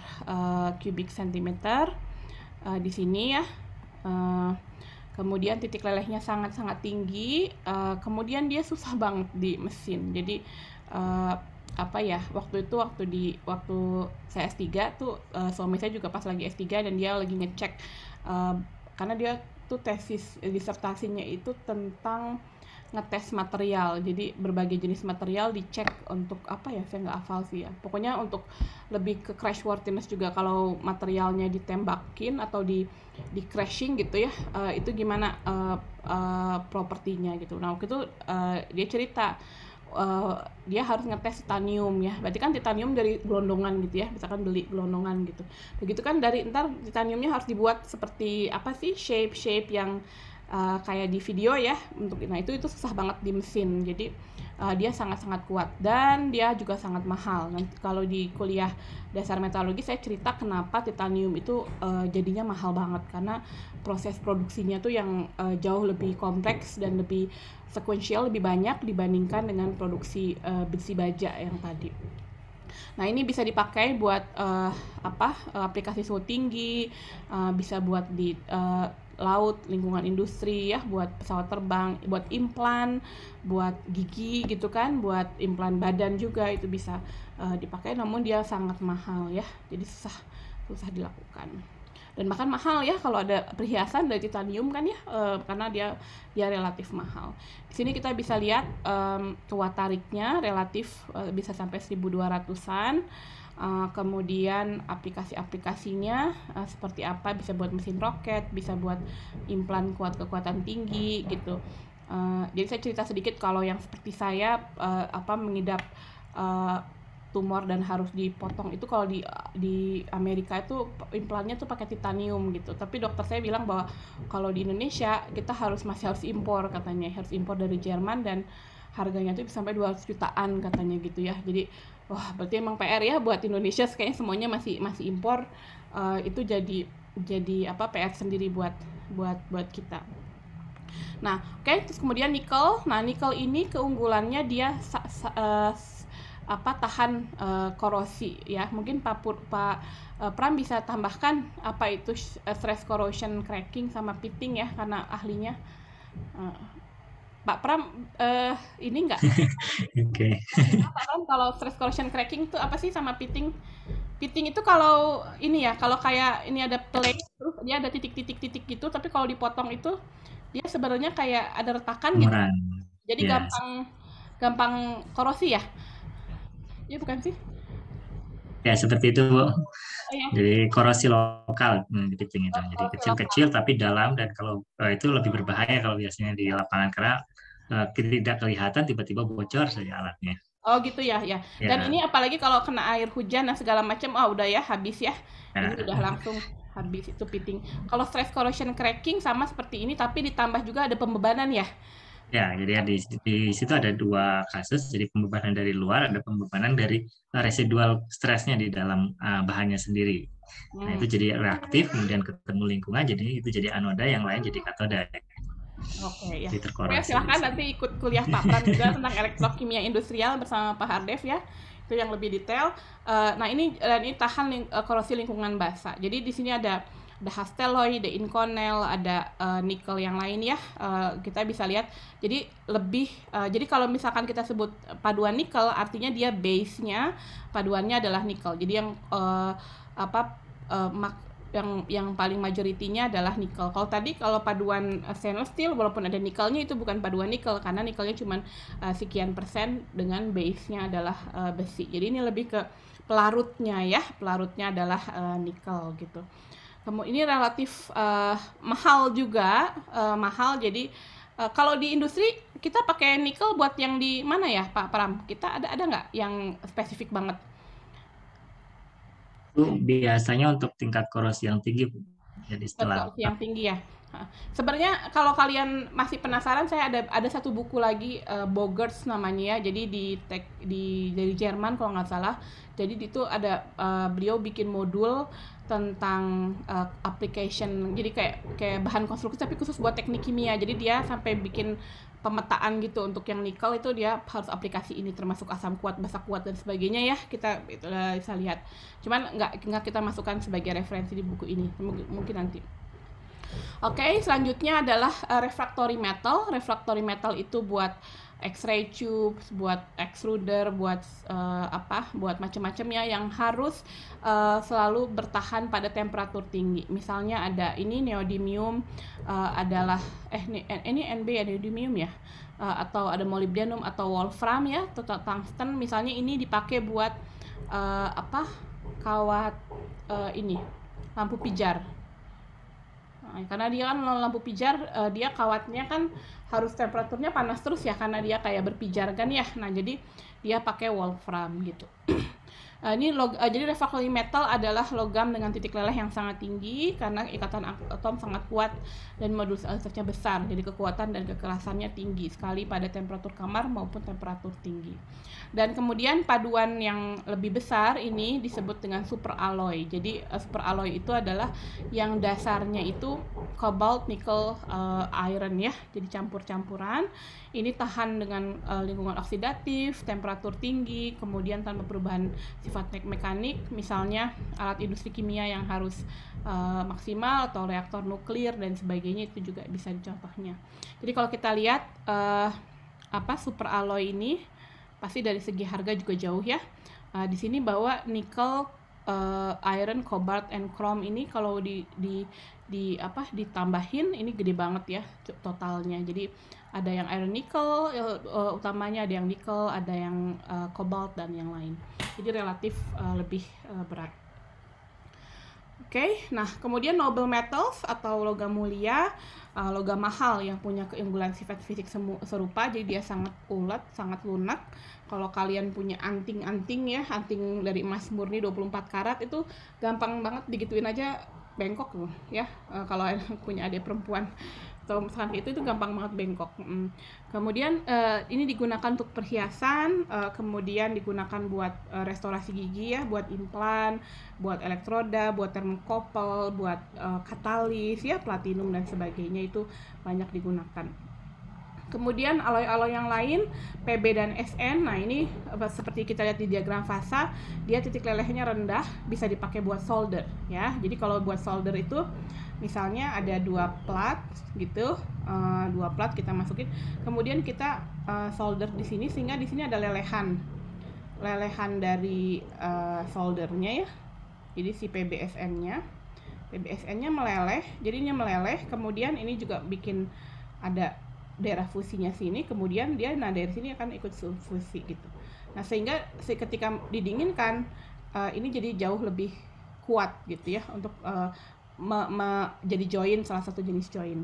cubic centimeter di sini ya. Kemudian titik lelehnya sangat-sangat tinggi. Kemudian dia susah banget di mesin. Jadi waktu saya S3 tuh suami saya juga pas lagi S3, dan dia lagi ngecek karena dia tuh tesis disertasinya itu tentang ngetes material. Jadi berbagai jenis material dicek untuk saya nggak hafal sih ya. Pokoknya untuk lebih ke crashworthiness juga, kalau materialnya ditembakin atau di crashing gitu ya, itu gimana propertinya gitu. Nah, waktu itu dia cerita dia harus ngetes titanium ya. Berarti kan titanium dari gelondongan gitu ya, misalkan beli gelondongan gitu. Begitu kan ntar titaniumnya harus dibuat seperti shape yang kayak di video ya. Nah itu susah banget di mesin. Jadi dia sangat-sangat kuat, dan dia juga sangat mahal. Nanti kalau di kuliah dasar metalurgi saya cerita kenapa titanium itu jadinya mahal banget, karena proses produksinya tuh yang jauh lebih kompleks dan lebih sekuensial, lebih banyak dibandingkan dengan produksi besi baja yang tadi. Nah, ini bisa dipakai buat aplikasi suhu tinggi, bisa buat di laut, lingkungan industri ya, buat pesawat terbang, buat implan, buat gigi gitu kan, buat implan badan juga itu bisa dipakai, namun dia sangat mahal ya. Jadi susah dilakukan. Dan bahkan mahal ya kalau ada perhiasan dari titanium kan ya, karena dia relatif mahal. Di sini kita bisa lihat kuat tariknya relatif bisa sampai 1200-an. Kemudian aplikasinya seperti apa, bisa buat mesin roket, bisa buat implan kekuatan tinggi gitu. Jadi saya cerita sedikit kalau yang seperti saya mengidap tumor dan harus dipotong itu, kalau di Amerika itu implannya tuh pakai titanium gitu. Tapi dokter saya bilang bahwa kalau di Indonesia kita masih harus impor, katanya harus impor dari Jerman, dan harganya tuh sampai 200 jutaan katanya gitu ya. Jadi berarti emang PR ya buat Indonesia, kayaknya semuanya masih impor. Itu jadi PR sendiri buat kita. Nah, terus kemudian nikel. Nah, nikel ini keunggulannya dia tahan korosi ya. Mungkin Pak Pram bisa tambahkan apa itu stress corrosion cracking sama pitting ya, karena ahlinya. Pak Pram ini enggak? Oke. Pak Pram, kalau stress corrosion cracking itu apa sih, sama pitting? Pitting itu kalau ini ya, kalau kayak ini ada plate terus dia ada titik-titik gitu, tapi kalau dipotong itu dia sebenarnya kayak ada retakan gitu. Jadi gampang korosi ya. Iya bukan sih? Ya seperti itu Bu. Oh, ya. Jadi korosi lokal di piting itu. Jadi Korosi kecil-kecil tapi dalam, dan kalau itu lebih berbahaya kalau biasanya di lapangan karena tidak kelihatan tiba-tiba bocor saja alatnya. Oh gitu ya, ya. Dan Ya, ini apalagi kalau kena air hujan dan segala macam, udah ya habis ya. Ini ya. udah langsung habis itu piting. Kalau stress corrosion cracking sama seperti ini, tapi ditambah juga ada pembebanan ya. Ya, jadi di situ ada dua kasus, jadi pembebanan dari luar, ada pembebanan dari residual stresnya di dalam bahannya sendiri. Nah, itu jadi reaktif, kemudian ketemu lingkungan, jadi itu jadi anoda, yang lain jadi katoda. Oke ya. Jadi Oke, terkorasi. silahkan nanti ikut kuliah Pak Pram juga tentang elektrokimia industrial bersama Pak Hardev ya. Itu yang lebih detail. Nah ini tahan korosi lingkungan basah. Jadi di sini ada Hastelloy, ada Inconel, ada nikel yang lain ya. Kita bisa lihat. Jadi jadi kalau misalkan kita sebut paduan nikel, artinya dia base-nya paduannya adalah nikel. Jadi yang paling majoritinya adalah nikel. Kalau tadi paduan stainless steel walaupun ada nikelnya itu bukan paduan nikel karena nikelnya cuma sekian persen dengan base-nya adalah besi. Jadi ini lebih ke pelarutnya ya. Pelarutnya adalah nikel gitu. Kemudian ini relatif mahal juga, mahal. Jadi kalau di industri kita pakai nikel buat yang di mana ya Pak Pram? Kita ada nggak yang spesifik banget? Itu biasanya untuk tingkat korosi yang tinggi, Bu. Jadi setelah Korosi yang tinggi ya. Sebenarnya kalau kalian masih penasaran, saya ada satu buku lagi Bogerts namanya ya. Jadi dari Jerman kalau nggak salah. Jadi itu ada beliau bikin modul tentang application. Jadi kayak bahan konstruksi tapi khusus buat teknik kimia. Jadi dia sampai bikin pemetaan gitu untuk yang nikel itu dia harus aplikasi ini termasuk asam kuat, basa kuat dan sebagainya ya. Kita bisa lihat. Cuman nggak kita masukkan sebagai referensi di buku ini. Mungkin nanti. Oke, selanjutnya adalah refractory metal. Refractory metal itu buat X-ray tubes, buat extruder, buat buat macam-macamnya yang harus selalu bertahan pada temperatur tinggi. Misalnya ada ini neodymium adalah ini NB neodymium ya, atau ada molybdenum atau wolfram ya, atau tungsten. Misalnya ini dipakai buat kawat ini lampu pijar. Karena dia kan lampu pijar, dia kawatnya kan harus temperaturnya panas terus ya, karena dia kayak berpijar kan ya. Nah jadi dia pakai wolfram gitu. Jadi refractory metal adalah logam dengan titik leleh yang sangat tinggi karena ikatan atom sangat kuat dan modulus elektriknya besar. Jadi kekuatan dan kekerasannya tinggi sekali pada temperatur kamar maupun temperatur tinggi. Dan kemudian paduan yang lebih besar ini disebut dengan superalloy. Jadi superalloy itu adalah yang dasarnya itu cobalt, nickel, iron ya. Jadi campur-campuran. Ini tahan dengan lingkungan oksidatif, temperatur tinggi, kemudian tanpa perubahan sifat mekanik, misalnya alat industri kimia yang harus maksimal atau reaktor nuklir dan sebagainya, itu juga bisa dicontohnya. Jadi kalau kita lihat superalloy ini pasti dari segi harga juga jauh ya. Di sini bahwa nikel, iron, cobalt, and chrome ini kalau ditambahin ini gede banget ya totalnya. Jadi ada yang iron nickel utamanya, ada yang nickel, ada yang cobalt dan yang lain. Jadi relatif lebih berat. Oke, nah kemudian noble metals atau logam mulia, logam mahal yang punya keunggulan sifat fisik serupa, jadi dia sangat ulet, sangat lunak. Kalau kalian punya anting-anting ya, anting dari emas murni 24 karat itu gampang banget digituin aja bengkok loh ya. Kalau punya adik perempuan atau misalkan itu gampang banget bengkok. Kemudian ini digunakan untuk perhiasan, kemudian digunakan buat restorasi gigi ya, buat implan, buat elektroda, buat termokopel, buat katalis ya, platinum dan sebagainya, itu banyak digunakan. Kemudian alloy-alloy yang lain PB dan SN. Nah ini seperti kita lihat di diagram fasa, dia titik lelehnya rendah, bisa dipakai buat solder ya. Jadi kalau buat solder itu misalnya ada 2 plat gitu, 2 plat kita masukin, kemudian kita solder di sini sehingga di sini ada lelehan dari soldernya ya. Jadi si PBSN-nya meleleh, jadinya meleleh. Kemudian ini juga bikin ada daerah fusinya sini, kemudian dari sini akan ikut fusi gitu. Nah sehingga ketika didinginkan ini jadi jauh lebih kuat gitu ya untuk jadi join, salah satu jenis join.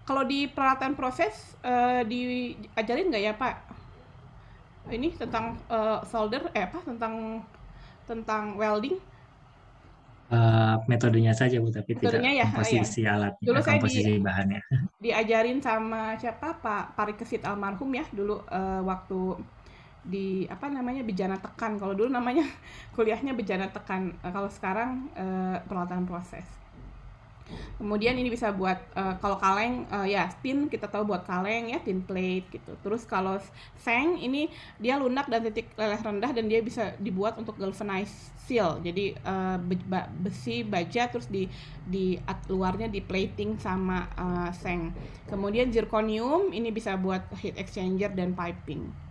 Kalau di peralatan proses diajarin nggak ya Pak? Ini tentang solder, tentang welding? Metodenya saja Bu, tapi Metodenya tidak ya, komposisi alatnya, dulu saya komposisi bahannya. diajarin sama siapa Pak Parikesit almarhum ya dulu waktu di bejana tekan. Kalau dulu namanya kuliahnya bejana tekan, kalau sekarang peralatan proses. Kemudian ini bisa buat kalau kaleng ya tin, kita tahu buat kaleng ya, tin plate gitu. Terus kalau seng ini dia lunak dan titik leleh rendah dan dia bisa dibuat untuk galvanized steel. Jadi besi baja terus di luarnya di plating sama seng. Kemudian zirconium ini bisa buat heat exchanger dan piping.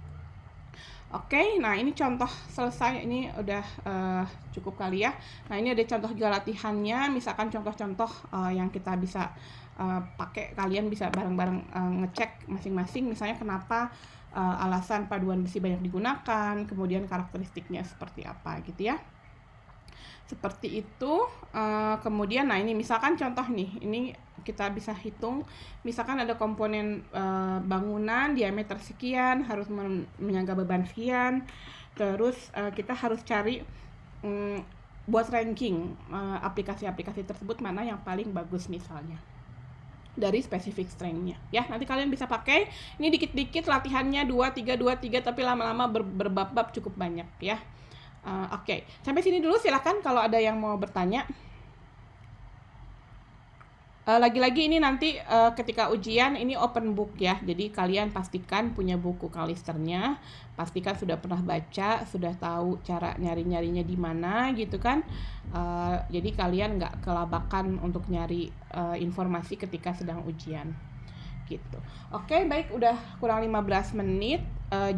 Oke, nah ini contoh selesai, ini udah cukup kali ya. Nah ini ada contoh juga latihannya, misalkan contoh-contoh yang kita bisa pakai, kalian bisa bareng-bareng ngecek masing-masing, misalnya kenapa alasan paduan besi banyak digunakan, kemudian karakteristiknya seperti apa gitu ya. Seperti itu. Kemudian nah ini misalkan contoh nih, ini kita bisa hitung, misalkan ada komponen bangunan diameter sekian, harus menyangga beban sekian, terus kita harus cari buat ranking aplikasi-aplikasi tersebut mana yang paling bagus misalnya dari specific strength-nya ya. Nanti kalian bisa pakai ini dikit-dikit latihannya 2-3 tapi lama-lama berbab-bab cukup banyak ya. Oke, sampai sini dulu, silakan kalau ada yang mau bertanya. Lagi-lagi ini nanti ketika ujian ini open book ya, jadi kalian pastikan punya buku kalisternya, pastikan sudah pernah baca, sudah tahu cara nyari-nyarinya di mana gitu kan. Jadi kalian nggak kelabakan untuk nyari informasi ketika sedang ujian gitu. Oke, baik, udah kurang 15 menit.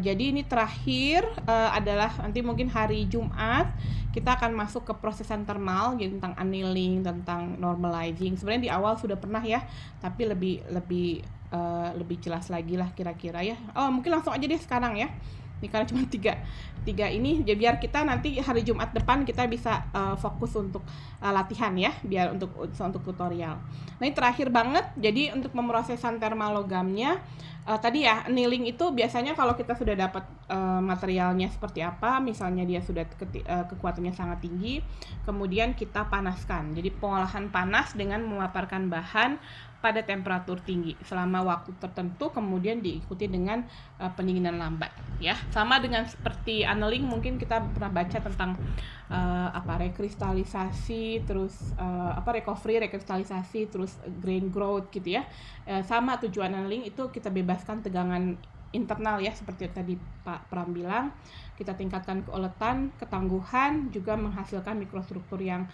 Jadi ini terakhir adalah nanti mungkin hari Jumat kita akan masuk ke prosesan thermal, gitu, tentang annealing, tentang normalizing. Sebenarnya di awal sudah pernah ya, tapi lebih jelas lagi lah kira-kira ya. Oh, mungkin langsung aja deh sekarang ya. Ini karena cuma tiga ini, ya biar kita nanti hari Jumat depan kita bisa fokus untuk latihan ya, biar untuk tutorial. Nah ini terakhir banget, jadi untuk pemrosesan thermal logamnya tadi ya, annealing itu biasanya kalau kita sudah dapat materialnya seperti apa, misalnya dia sudah kekuatannya sangat tinggi, kemudian kita panaskan. Jadi pengolahan panas dengan memaparkan bahan pada temperatur tinggi selama waktu tertentu, kemudian diikuti dengan pendinginan lambat ya. Sama dengan seperti annealing, mungkin kita pernah baca tentang rekristalisasi, terus recovery, rekristalisasi, terus grain growth gitu ya. Sama tujuan annealing itu kita bebaskan tegangan internal ya, seperti tadi Pak Pram bilang, kita tingkatkan keuletan, ketangguhan, juga menghasilkan mikrostruktur yang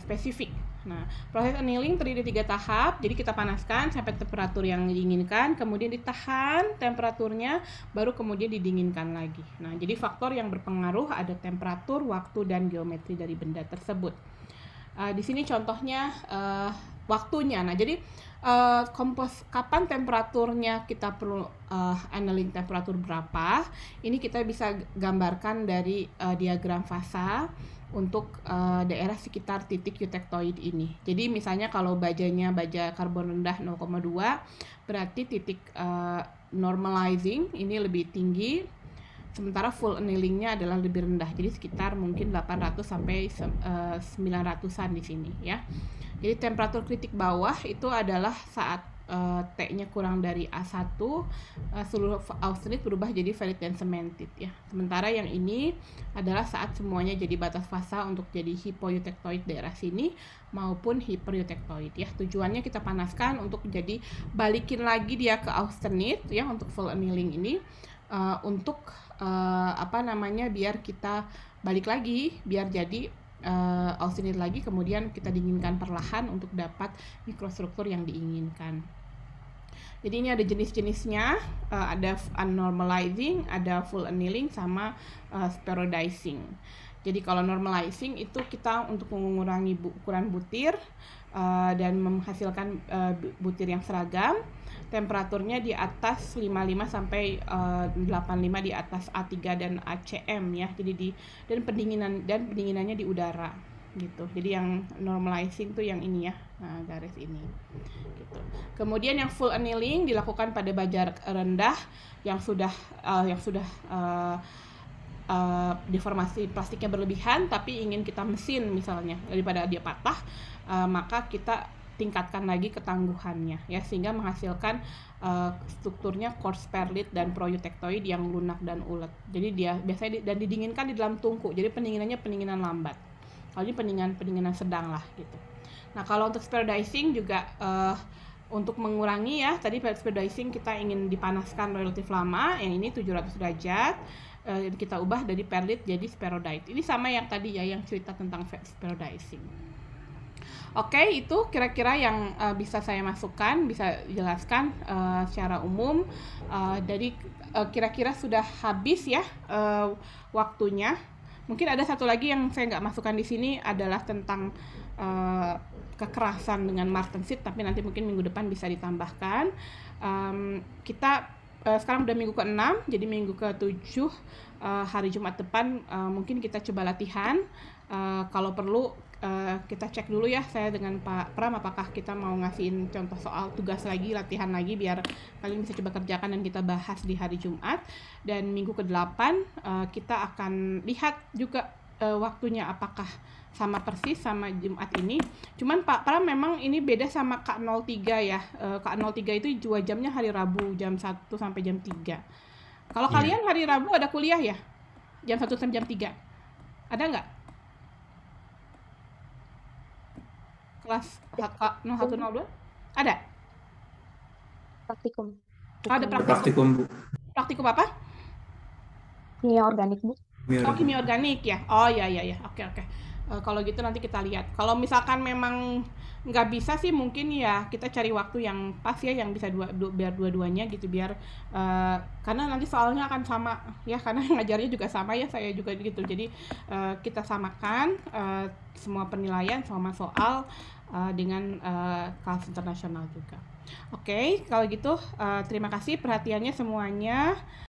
spesifik. Nah, proses annealing terdiri 3 tahap, jadi kita panaskan sampai temperatur yang diinginkan, kemudian ditahan temperaturnya, baru kemudian didinginkan lagi. Nah, jadi faktor yang berpengaruh ada temperatur, waktu, dan geometri dari benda tersebut. Di sini contohnya waktunya. Nah, jadi kapan temperaturnya kita perlu annealing temperatur berapa, ini kita bisa gambarkan dari diagram fasa untuk daerah sekitar titik eutektoid ini. Jadi misalnya kalau baja karbon rendah 0,2, berarti titik normalizing ini lebih tinggi, sementara full annealingnya adalah lebih rendah, jadi sekitar mungkin 800 sampai 900-an di sini ya. Jadi temperatur kritik bawah itu adalah saat T-nya kurang dari A1, seluruh austenit berubah jadi very thin cemented ya. Sementara yang ini adalah saat semuanya jadi batas fasa untuk jadi hypoeutectoid daerah sini maupun hypereutectoid ya. Tujuannya kita panaskan untuk jadi balikin lagi dia ke austenit ya, untuk full annealing ini untuk biar kita balik lagi, biar jadi austenit lagi, kemudian kita dinginkan perlahan untuk dapat mikrostruktur yang diinginkan. Jadi ini ada jenis-jenisnya, ada unnormalizing, ada full annealing, sama spheroidizing. Jadi kalau normalizing itu kita untuk mengurangi ukuran butir dan menghasilkan butir yang seragam. temperaturnya di atas 55 sampai 85 di atas A3 dan ACM ya. Jadi dan pendinginannya di udara gitu. Jadi yang normalizing tuh yang ini ya, nah, garis ini gitu. Kemudian yang full annealing dilakukan pada bajar rendah yang sudah deformasi plastiknya berlebihan, tapi ingin kita mesin misalnya daripada dia patah, maka kita tingkatkan lagi ketangguhannya ya, sehingga menghasilkan strukturnya coarse perlite dan proeutectoid yang lunak dan ulet. Jadi dia biasanya dan didinginkan di dalam tungku. Jadi pendinginannya pendinginan lambat. Kalau ini pendinginan sedang lah gitu. Nah, kalau untuk spherodicing juga untuk mengurangi ya, tadi spherodicing kita ingin dipanaskan relatif lama, yang ini 700 derajat. Kita ubah dari perlite jadi spherodite. Ini sama yang tadi ya, yang cerita tentang spherodicing. Oke, itu kira-kira yang bisa saya masukkan, bisa jelaskan secara umum. Jadi kira-kira sudah habis ya waktunya. Mungkin ada satu lagi yang saya nggak masukkan di sini adalah tentang kekerasan dengan martensit, tapi nanti mungkin minggu depan bisa ditambahkan. Kita sekarang udah minggu ke-6, jadi minggu ke-7 hari Jumat depan mungkin kita coba latihan. Kalau perlu kita cek dulu ya, saya dengan Pak Pram apakah kita mau ngasihin contoh soal tugas lagi, latihan lagi, biar kalian bisa coba kerjakan dan kita bahas di hari Jumat. Dan minggu ke-8 kita akan lihat juga waktunya apakah sama persis sama Jumat ini. Cuman Pak Pram memang ini beda sama K03 ya. K03 itu 2 jamnya hari Rabu jam 1 sampai jam 3. Kalau kalian hari Rabu ada kuliah ya? Jam 1 sampai jam 3. Ada nggak? Kelas 0102? Ada? Praktikum. Ada Praktikum, Bu. Praktikum apa? Kimia organik, Bu. Oh, kimia organik ya. Oh ya. Oke. Kalau gitu nanti kita lihat. Kalau misalkan memang nggak bisa sih, mungkin ya kita cari waktu yang pas ya, yang bisa biar dua-duanya gitu, biar karena nanti soalnya akan sama ya, karena ngajarnya juga sama ya, saya juga gitu. Jadi kita samakan semua penilaian sama soal dengan kelas internasional juga. Oke, kalau gitu terima kasih perhatiannya semuanya.